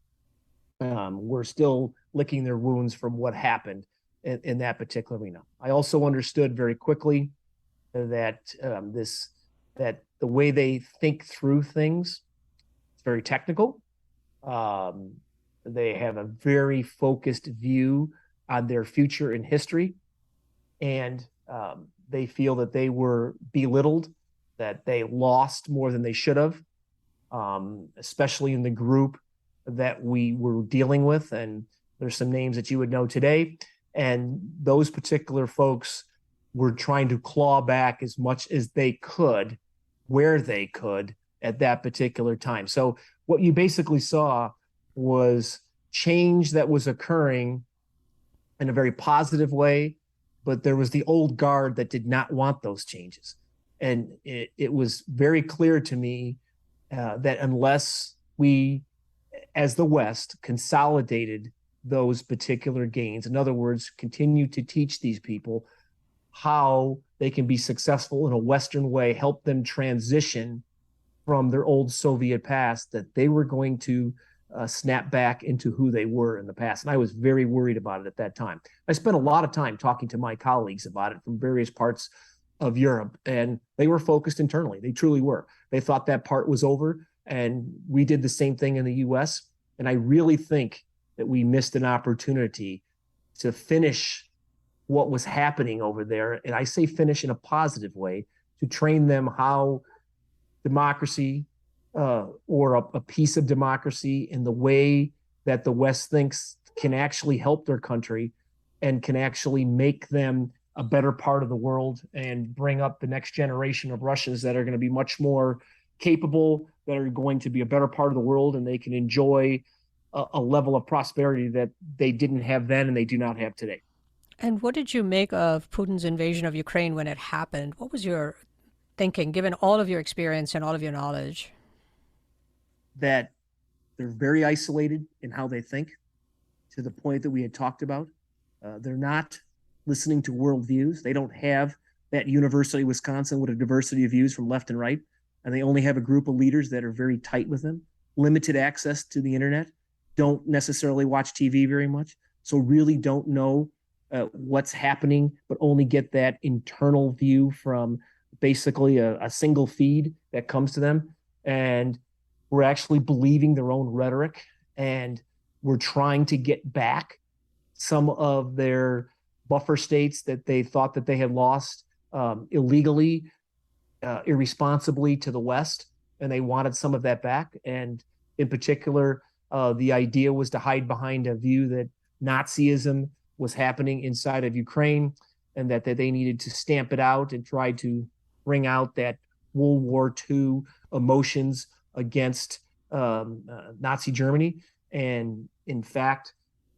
were still licking their wounds from what happened in that particular arena. I also understood very quickly that that the way they think through things is very technical. They have a very focused view on their future in history, and they feel that they were belittled, that they lost more than they should have, especially in the group that we were dealing with. And there's some names that you would know today. And those particular folks were trying to claw back as much as they could, where they could at that particular time. So what you basically saw was change that was occurring in a very positive way, but there was the old guard that did not want those changes. And it was very clear to me that unless we, as the West, consolidated those particular gains, in other words, continue to teach these people how they can be successful in a Western way, help them transition from their old Soviet past, that they were going to snap back into who they were in the past. And I was very worried about it at that time. I spent a lot of time talking to my colleagues about it from various parts of Europe, and they were focused internally. They truly were. They thought that part was over, and we did the same thing in the U.S. And I really think that we missed an opportunity to finish what was happening over there. And I say finish in a positive way, to train them how democracy or a piece of democracy in the way that the West thinks can actually help their country and can actually make them a better part of the world and bring up the next generation of Russians that are going to be much more capable, that are going to be a better part of the world, and they can enjoy a level of prosperity that they didn't have then and they do not have today. And what did you make of Putin's invasion of Ukraine when it happened? What was your thinking, given all of your experience and all of your knowledge? That they're very isolated in how they think, to the point that we had talked about. They're not listening to worldviews. They don't have that University of Wisconsin with a diversity of views from left and right. And they only have a group of leaders that are very tight with them, limited access to the internet, don't necessarily watch TV very much, so really don't know what's happening, but only get that internal view from basically a single feed that comes to them. And we're actually believing their own rhetoric, and we're trying to get back some of their buffer states that they thought that they had lost illegally, irresponsibly to the West, and they wanted some of that back. And in particular, the idea was to hide behind a view that Nazism was happening inside of Ukraine, and that they needed to stamp it out and try to bring out that World War II emotions against Nazi Germany. And in fact,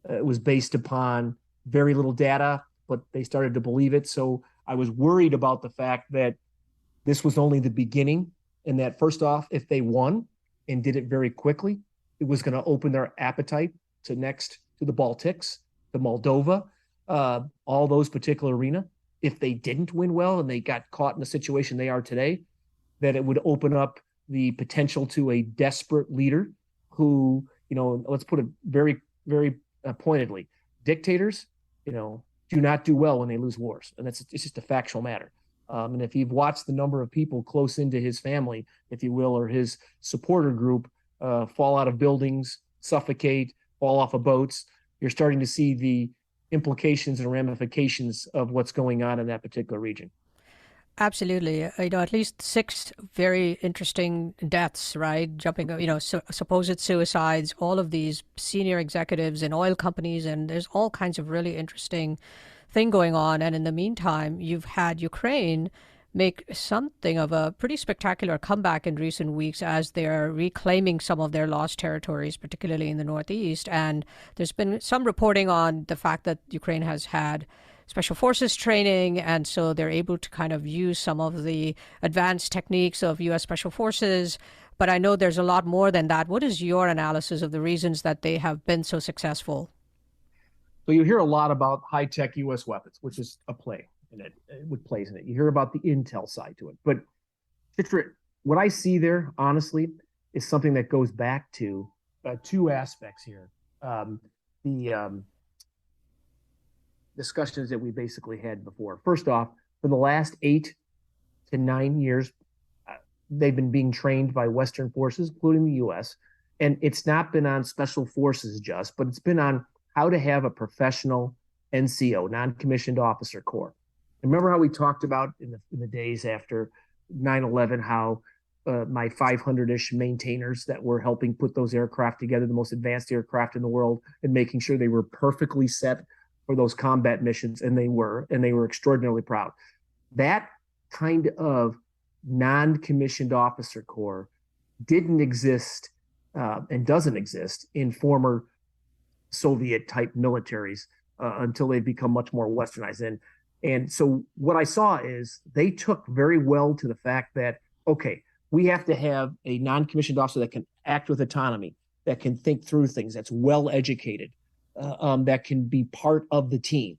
it was based upon very little data, but they started to believe it. So I was worried about the fact that this was only the beginning, and that first off, if they won and did it very quickly, it was going to open their appetite to the Baltics, to Moldova, all those particular arena. If they didn't win well and they got caught in the situation they are today, that it would open up the potential to a desperate leader who, let's put it very, very pointedly, dictators, do not do well when they lose wars. And it's just a factual matter. And if you've watched the number of people close into his family, if you will, or his supporter group, fall out of buildings, suffocate, fall off of boats, you're starting to see the implications and ramifications of what's going on in that particular region. Absolutely. At least 6 very interesting deaths, right? Jumping, supposed suicides, all of these senior executives in oil companies, and there's all kinds of really interesting thing going on. And in the meantime, you've had Ukraine make something of a pretty spectacular comeback in recent weeks as they're reclaiming some of their lost territories, particularly in the Northeast. And there's been some reporting on the fact that Ukraine has had special forces training, and so they're able to kind of use some of the advanced techniques of U.S. Special Forces. But I know there's a lot more than that. What is your analysis of the reasons that they have been so successful? So you hear a lot about high-tech U.S. weapons, which is a play in it, what plays in it. You hear about the intel side to it. But what I see there, honestly, is something that goes back to 2 aspects here. The discussions that we basically had before. First off, for the last 8 to 9 years, they've been being trained by Western forces, including the U.S. And it's not been on special forces just, but it's been on how to have a professional NCO, non-commissioned officer corps. Remember how we talked about in the days after 9/11, how my 500-ish maintainers that were helping put those aircraft together, the most advanced aircraft in the world, and making sure they were perfectly set for those combat missions, and they were extraordinarily proud. That kind of non-commissioned officer corps didn't exist and doesn't exist in former Soviet type militaries until they become much more westernized. And so what I saw is they took very well to the fact that, okay, we have to have a non-commissioned officer that can act with autonomy, that can think through things, that's well educated, that can be part of the team.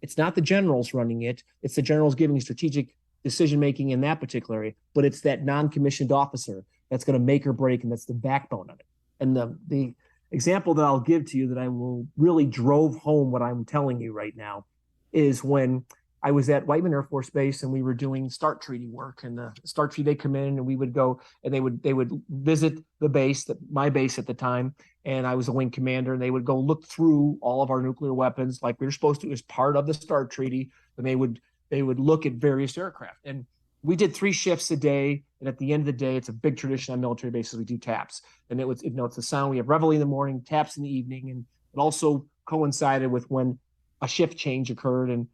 It's not the generals running it. It's the generals giving strategic decision making in that particular area, but it's that non-commissioned officer that's going to make or break, and that's the backbone of it. And the example that I'll give to you that I will really drove home what I'm telling you right now is when I was at Whiteman Air Force Base and we were doing START treaty work, and the START treaty, they come in and we would go and they would visit the base, my base at the time, and I was a wing commander, and they would go look through all of our nuclear weapons like we were supposed to as part of the START treaty, and they would look at various aircraft. And we did 3 shifts a day, and at the end of the day, it's a big tradition on military bases. We do taps, and it's the sound. We have reveille in the morning, taps in the evening, and it also coincided with when a shift change occurred, and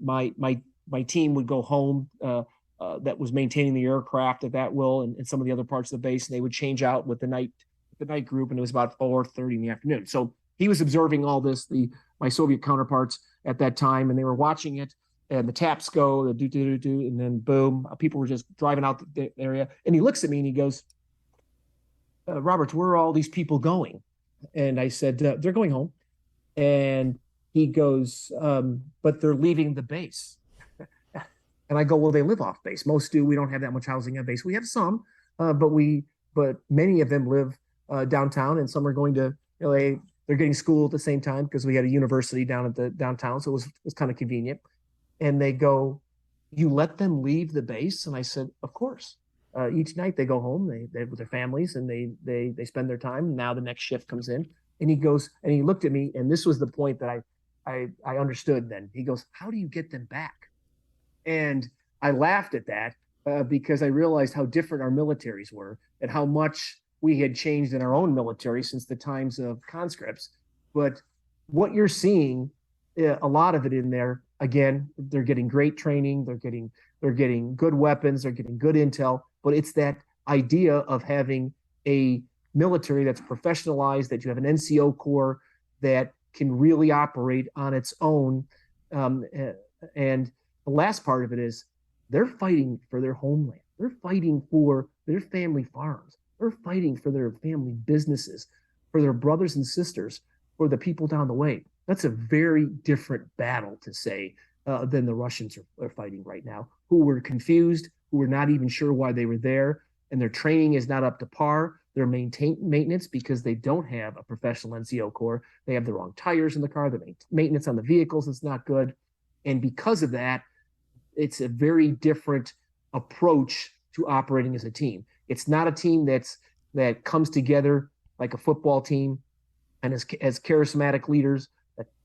my team would go home that was maintaining the aircraft at that will and some of the other parts of the base, and they would change out with the night group, and it was about 4:30 in the afternoon. So he was observing all this, my Soviet counterparts at that time, and they were watching it, and the taps go, the do, and then boom, people were just driving out the area, and he looks at me and he goes, Robert, where are all these people going? And I said, they're going home. And he goes, but they're leaving the base. And I go, well, they live off base. Most do. We don't have that much housing at base. We have some, but many of them live downtown, and some are going to LA. They're getting school at the same time because we had a university down at the downtown, so it was kind of convenient. And they go, you let them leave the base? And I said, of course. Each night they go home, they with their families, and they spend their time. Now the next shift comes in, and he goes, and he looked at me, and this was the point that I understood then. He goes, how do you get them back? And I laughed at that because I realized how different our militaries were and how much we had changed in our own military since the times of conscripts. But what you're seeing, a lot of it in there, again, they're getting great training, they're getting good weapons, they're getting good intel, but it's that idea of having a military that's professionalized, that you have an NCO corps that can really operate on its own. And the last part of it is they're fighting for their homeland. They're fighting for their family farms. They're fighting for their family businesses, for their brothers and sisters, for the people down the way. That's a very different battle to say than the Russians are fighting right now, who were confused, who were not even sure why they were there, and their training is not up to par. Their maintenance, because they don't have a professional NCO corps, they have the wrong tires in the car, the maintenance on the vehicles is not good. And because of that, it's a very different approach to operating as a team. It's not a team that comes together like a football team and as charismatic leaders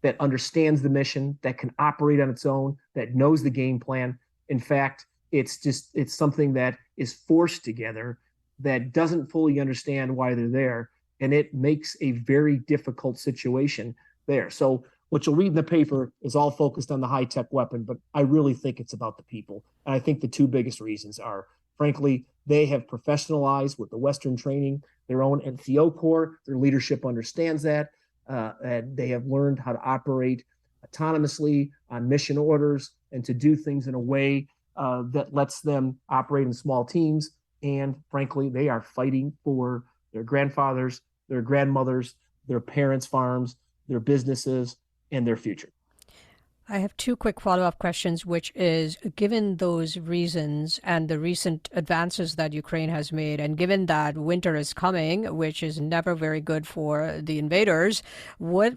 that understands the mission, that can operate on its own, that knows the game plan. In fact, it's something that is forced together, that doesn't fully understand why they're there, and it makes a very difficult situation there. So what you'll read in the paper is all focused on the high-tech weapon, but I really think it's about the people. And I think the 2 biggest reasons are, frankly, they have professionalized with the Western training, their own NCO corps, their leadership understands that, and they have learned how to operate autonomously on mission orders and to do things in a way that lets them operate in small teams. And frankly, they are fighting for their grandfathers, their grandmothers, their parents' farms, their businesses, and their future. I have 2 quick follow-up questions, which is, given those reasons and the recent advances that Ukraine has made, and given that winter is coming, which is never very good for the invaders, where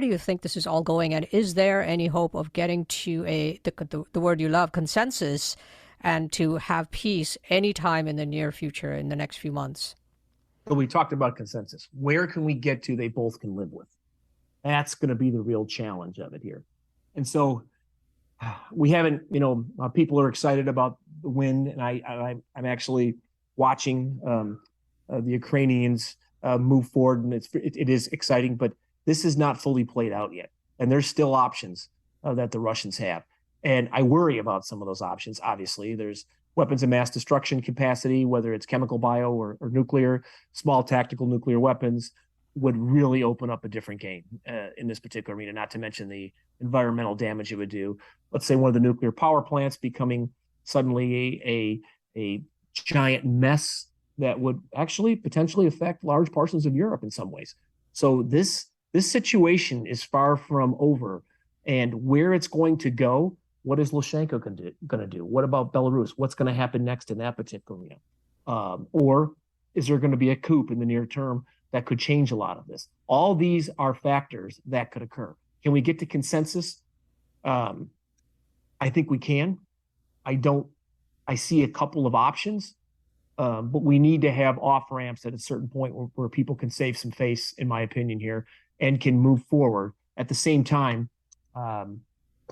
do you think this is all going? And is there any hope of getting to the word you love, consensus, and to have peace anytime in the near future, in the next few months? So we talked about consensus. Where can we get to they both can live with? That's going to be the real challenge of it here. And so we haven't, people are excited about the win, and I'm actually watching the Ukrainians move forward, and it is exciting, but this is not fully played out yet. And there's still options that the Russians have. And I worry about some of those options. Obviously, there's weapons of mass destruction capacity, whether it's chemical, bio, or nuclear, small tactical nuclear weapons. would really open up a different game in this particular arena, not to mention the environmental damage it would do. Let's say one of the nuclear power plants becoming suddenly a giant mess that would actually potentially affect large portions of Europe in some ways. So this situation is far from over, and where it's going to go, what is Lukashenko going to do? What about Belarus? What's going to happen next in that particular arena? Or is there going to be a coup in the near term that could change a lot of this? All these are factors that could occur. Can we get to consensus? I think we can. I see a couple of options, but we need to have off ramps at a certain point where people can save some face, in my opinion, here, and can move forward. At the same time,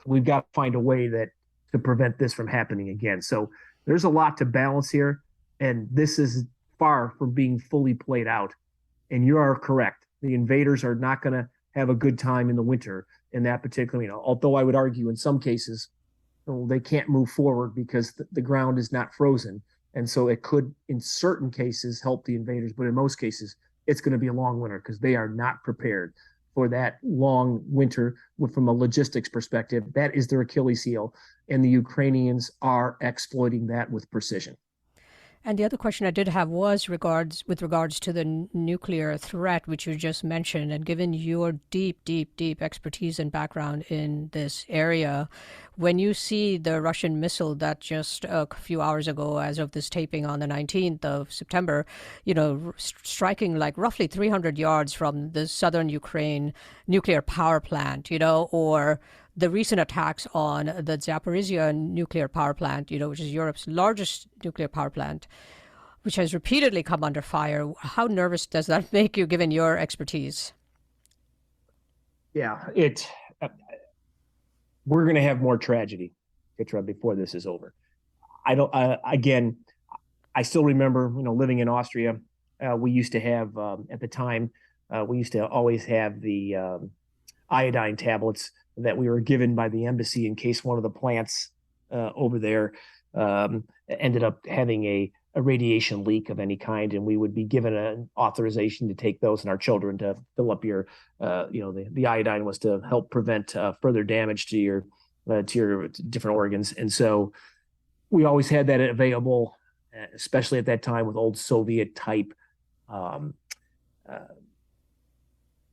we've got to find a way to prevent this from happening again. So there's a lot to balance here, and this is far from being fully played out. And you are correct. The invaders are not going to have a good time in the winter in that particular, although I would argue in some cases, they can't move forward because the ground is not frozen. And so it could, in certain cases, help the invaders. But in most cases, it's going to be a long winter because they are not prepared for that long winter. From a logistics perspective, that is their Achilles heel. And the Ukrainians are exploiting that with precision. And the other question I did have was with regards to the nuclear threat, which you just mentioned, and given your deep, deep, deep expertise and background in this area, when you see the Russian missile that just a few hours ago, as of this taping on the 19th of September, striking like roughly 300 yards from the southern Ukraine nuclear power plant, or the recent attacks on the Zaporizhia nuclear power plant, which is Europe's largest nuclear power plant, which has repeatedly come under fire. How nervous does that make you, given your expertise? Yeah, we're going to have more tragedy, Kitra, before this is over. I still remember, living in Austria, we used to have, at the time, we used to always have the iodine tablets that we were given by the embassy in case one of the plants over there ended up having a radiation leak of any kind, and we would be given an authorization to take those and our children to fill up your, the iodine was to help prevent further damage to your different organs. And so we always had that available, especially at that time with old Soviet type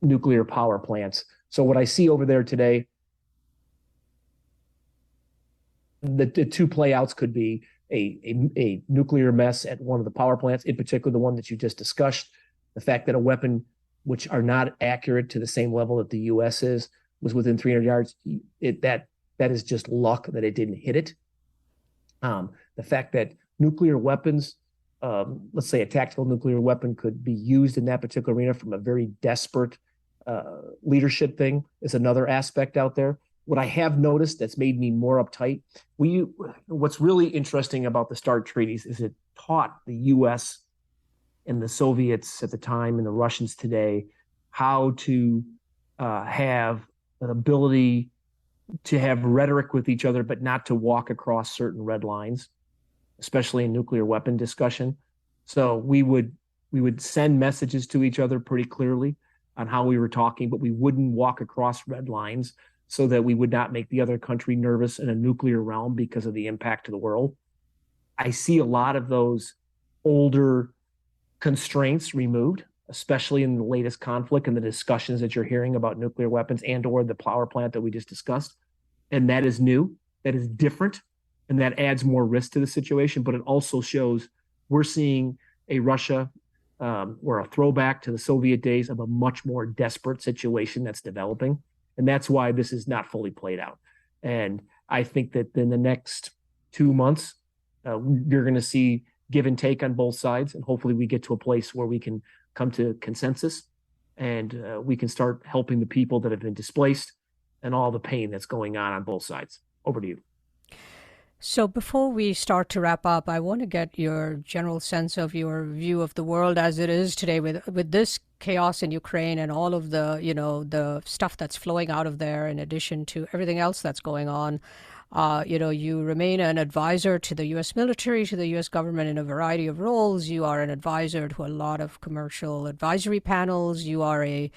nuclear power plants. So what I see over there today, the two playouts could be a nuclear mess at one of the power plants, in particular the one that you just discussed. The fact that a weapon which are not accurate to the same level that the U.S. is was within 300 yards. That is just luck that it didn't hit it. The fact that nuclear weapons, let's say a tactical nuclear weapon, could be used in that particular arena from a very desperate leadership thing is another aspect out there. What I have noticed that's made me more uptight, what's really interesting about the START treaties is it taught the U.S. and the Soviets at the time and the Russians today how to have an ability to have rhetoric with each other, but not to walk across certain red lines, especially in nuclear weapon discussion. So we would send messages to each other pretty clearly on how we were talking, but we wouldn't walk across red lines so that we would not make the other country nervous in a nuclear realm because of the impact to the world. I see a lot of those older constraints removed, especially in the latest conflict and the discussions that you're hearing about nuclear weapons and or the power plant that we just discussed. And that is new, that is different, and that adds more risk to the situation. But it also shows we're seeing a Russia or a throwback to the Soviet days of a much more desperate situation that's developing. And that's why this is not fully played out. And I think that in the next 2 months, you're going to see give and take on both sides. And hopefully we get to a place where we can come to consensus and we can start helping the people that have been displaced and all the pain that's going on both sides. Over to you. So before we start to wrap up, I want to get your general sense of your view of the world as it is today with this chaos in Ukraine and all of the, the stuff that's flowing out of there in addition to everything else that's going on. You remain an advisor to the U.S. military, to the U.S. government in a variety of roles. You are an advisor to a lot of commercial advisory panels. You are a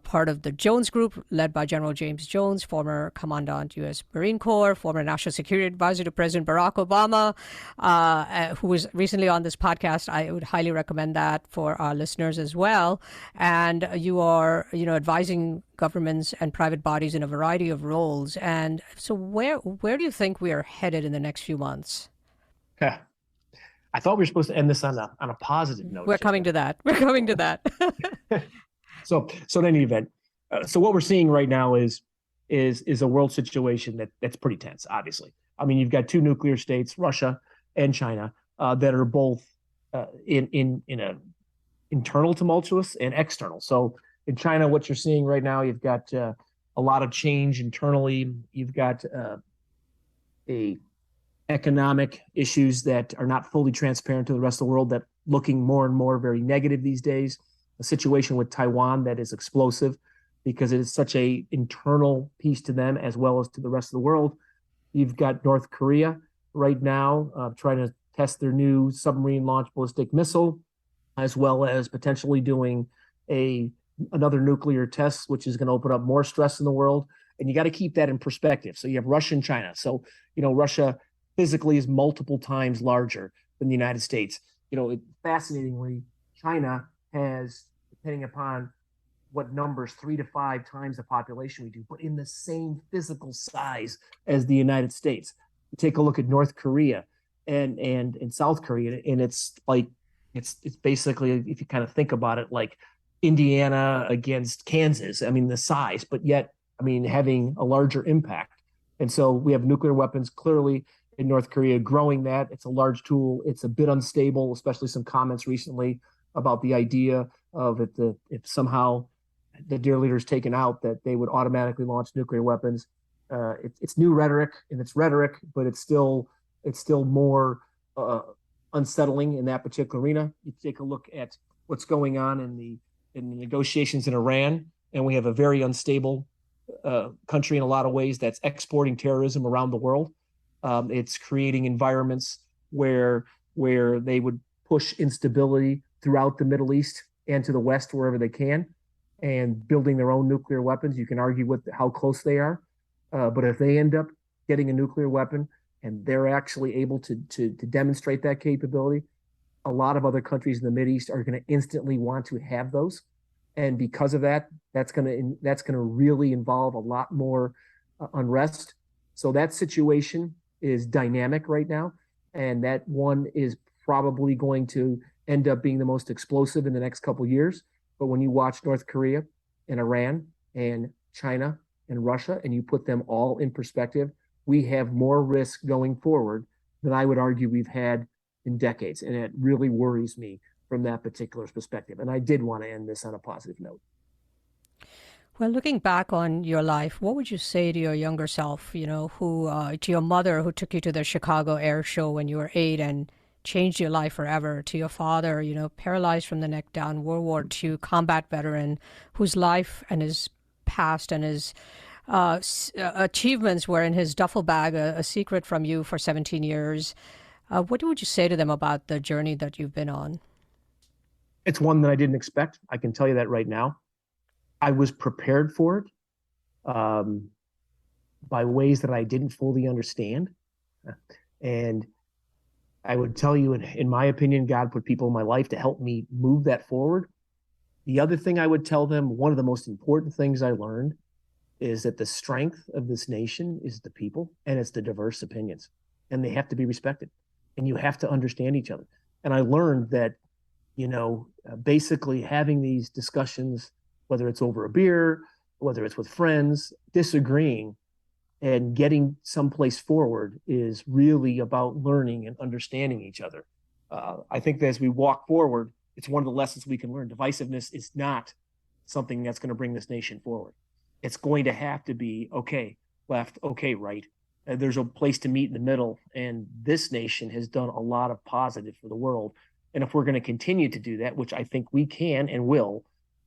part of the Jones Group, led by General James Jones, former Commandant U.S. Marine Corps, former National Security Advisor to President Barack Obama, who was recently on this podcast. I would highly recommend that for our listeners as well. And you are, advising governments and private bodies in a variety of roles. And so where do you think we are headed in the next few months? Yeah. I thought we were supposed to end this on a positive note. We're coming to that. We're coming to that. So in any event, so what we're seeing right now is a world situation that's pretty tense, obviously. I mean, you've got two nuclear states, Russia and China, that are both in a internal tumultuous and external. So in China, what you're seeing right now, you've got a lot of change internally. You've got economic issues that are not fully transparent to the rest of the world, that looking more and more very negative these days. A situation with Taiwan that is explosive because it is such a internal piece to them as well as to the rest of the world. You've got North Korea right now trying to test their new submarine launched ballistic missile, as well as potentially doing another nuclear test, which is going to open up more stress in the world. And you got to keep that in perspective. So you have Russia and China. So, Russia physically is multiple times larger than the United States. Fascinatingly, China has, depending upon what numbers, 3 to 5 times the population we do, but in the same physical size as the United States. You take a look at North Korea and South Korea, and it's like, it's basically, if you kind of think about it, like Indiana against Kansas. I mean, the size, but yet, having a larger impact. And so we have nuclear weapons clearly in North Korea, growing that. It's a large tool. It's a bit unstable, especially some comments recently about the idea of if somehow the dear leader is taken out, that they would automatically launch nuclear weapons. It's new rhetoric, and it's rhetoric, but it's still more unsettling in that particular arena. You take a look at what's going on in the negotiations in Iran, and we have a very unstable country in a lot of ways that's exporting terrorism around the world. It's creating environments where they would push instability throughout the Middle East and to the West wherever they can, and building their own nuclear weapons. You can argue with how close they are, but if they end up getting a nuclear weapon and they're actually able to demonstrate that capability, a lot of other countries in the Mideast are going to instantly want to have those. And because of that, that's going to really involve a lot more unrest. So that situation is dynamic right now, and that one is probably going to end up being the most explosive in the next couple of years. But when you watch North Korea and Iran and China and Russia, and you put them all in perspective, we have more risk going forward than I would argue we've had in decades. And it really worries me from that particular perspective. And I did want to end this on a positive note. Well, looking back on your life, what would you say to your younger self, to your mother who took you to the Chicago Air Show when you were 8 and changed your life forever, to your father, paralyzed from the neck down, World War II combat veteran, whose life and his past and his achievements were in his duffel bag, a secret from you for 17 years. What would you say to them about the journey that you've been on? It's one that I didn't expect. I can tell you that right now. I was prepared for it by ways that I didn't fully understand. And I would tell you, in my opinion, God put people in my life to help me move that forward. The other thing I would tell them, one of the most important things I learned, is that the strength of this nation is the people, and it's the diverse opinions, and they have to be respected, and you have to understand each other. And I learned that, basically having these discussions, whether it's over a beer, whether it's with friends, disagreeing and getting someplace forward, is really about learning and understanding each other. I think that as we walk forward, it's one of the lessons we can learn. Divisiveness is not something that's going to bring this nation forward. It's going to have to be, okay, left, okay, right. There's a place to meet in the middle. And this nation has done a lot of positive for the world. And if we're going to continue to do that, which I think we can and will,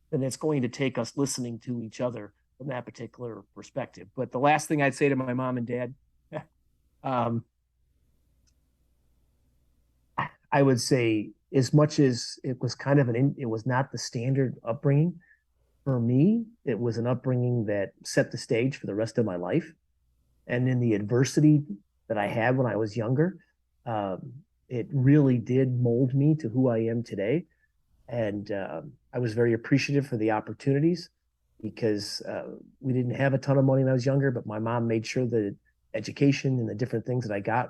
then it's going to take us listening to each other from that particular perspective. But the last thing I'd say to my mom and dad Um, I would say, as much as it was kind of it was not the standard upbringing for me. It was an upbringing that set the stage for the rest of my life. And in the adversity that I had when I was younger, um, it really did mold me to who I am today. And I was very appreciative for the opportunities because we didn't have a ton of money when I was younger, but my mom made sure that education and the different things that I got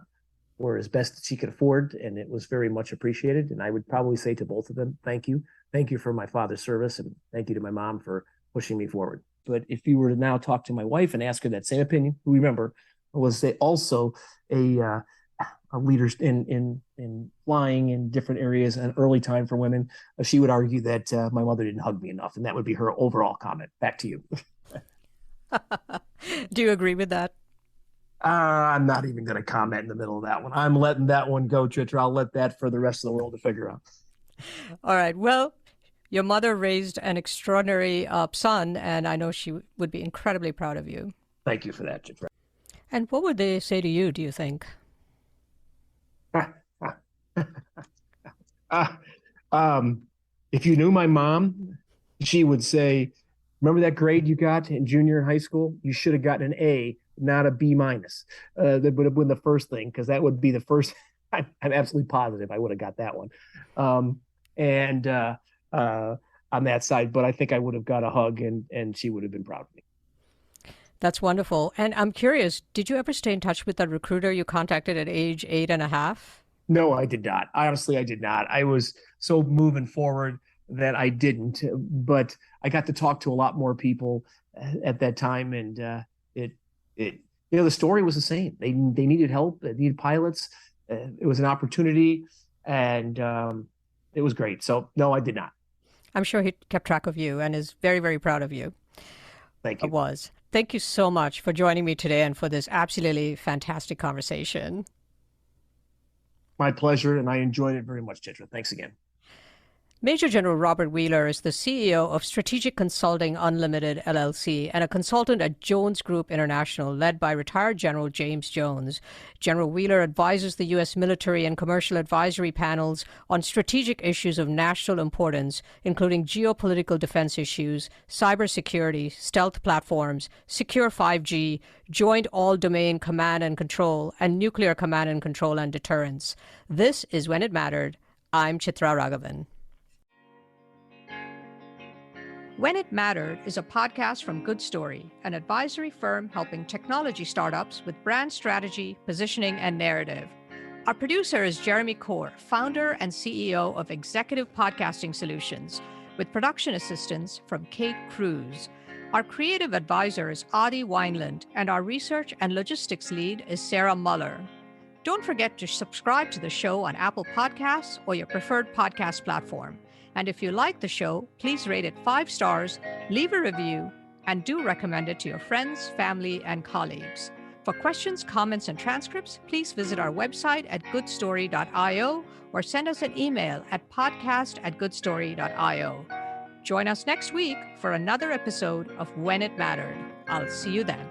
were as best as she could afford, and it was very much appreciated. And I would probably say to both of them, thank you for my father's service, and thank you to my mom for pushing me forward. But if you were to now talk to my wife and ask her that same opinion, who, remember, was also a leader in flying in different areas, an early time for women, she would argue that my mother didn't hug me enough, and that would be her overall comment. Back to you. Do you agree with that? I'm not even going to comment in the middle of that one. I'm letting that one go, Chitra. I'll let that for the rest of the world to figure out. All right. Well, your mother raised an extraordinary son, and I know she would be incredibly proud of you. Thank you for that, Chitra. And what would they say to you, do you think? If you knew my mom, she would say, remember that grade you got in junior high school? You should have gotten an A, not a B minus. That would have been the first thing, because that would be the first. I'm absolutely positive I would have got that one. And on that side, but I think I would have got a hug, and she would have been proud of me. That's wonderful. And I'm curious, did you ever stay in touch with that recruiter you contacted at age 8.5? No, I did not. Honestly, I did not. I was so moving forward that I didn't. But I got to talk to a lot more people at that time, and the story was the same. They needed help. They needed pilots. It was an opportunity, and it was great. So no, I did not. I'm sure he kept track of you and is very, very proud of you. Thank you. It was. Thank you so much for joining me today and for this absolutely fantastic conversation. My pleasure, and I enjoyed it very much, Chitra. Thanks again. Major General Robert Wheeler is the CEO of Strategic Consulting Unlimited, LLC, and a consultant at Jones Group International, led by retired General James Jones. General Wheeler advises the U.S. military and commercial advisory panels on strategic issues of national importance, including geopolitical defense issues, cybersecurity, stealth platforms, secure 5G, joint all-domain command and control, and nuclear command and control and deterrence. This is When It Mattered. I'm Chitra Raghavan. When It Mattered is a podcast from Good Story, an advisory firm helping technology startups with brand strategy, positioning, and narrative. Our producer is Jeremy Kaur, founder and CEO of Executive Podcasting Solutions, with production assistance from Kate Cruz. Our creative advisor is Adi Wineland, and our research and logistics lead is Sarah Muller. Don't forget to subscribe to the show on Apple Podcasts or your preferred podcast platform. And if you like the show, please rate it 5 stars, leave a review, and do recommend it to your friends, family, and colleagues. For questions, comments, and transcripts, please visit our website at goodstory.io or send us an email at podcast@goodstory.io. Join us next week for another episode of When It Mattered. I'll see you then.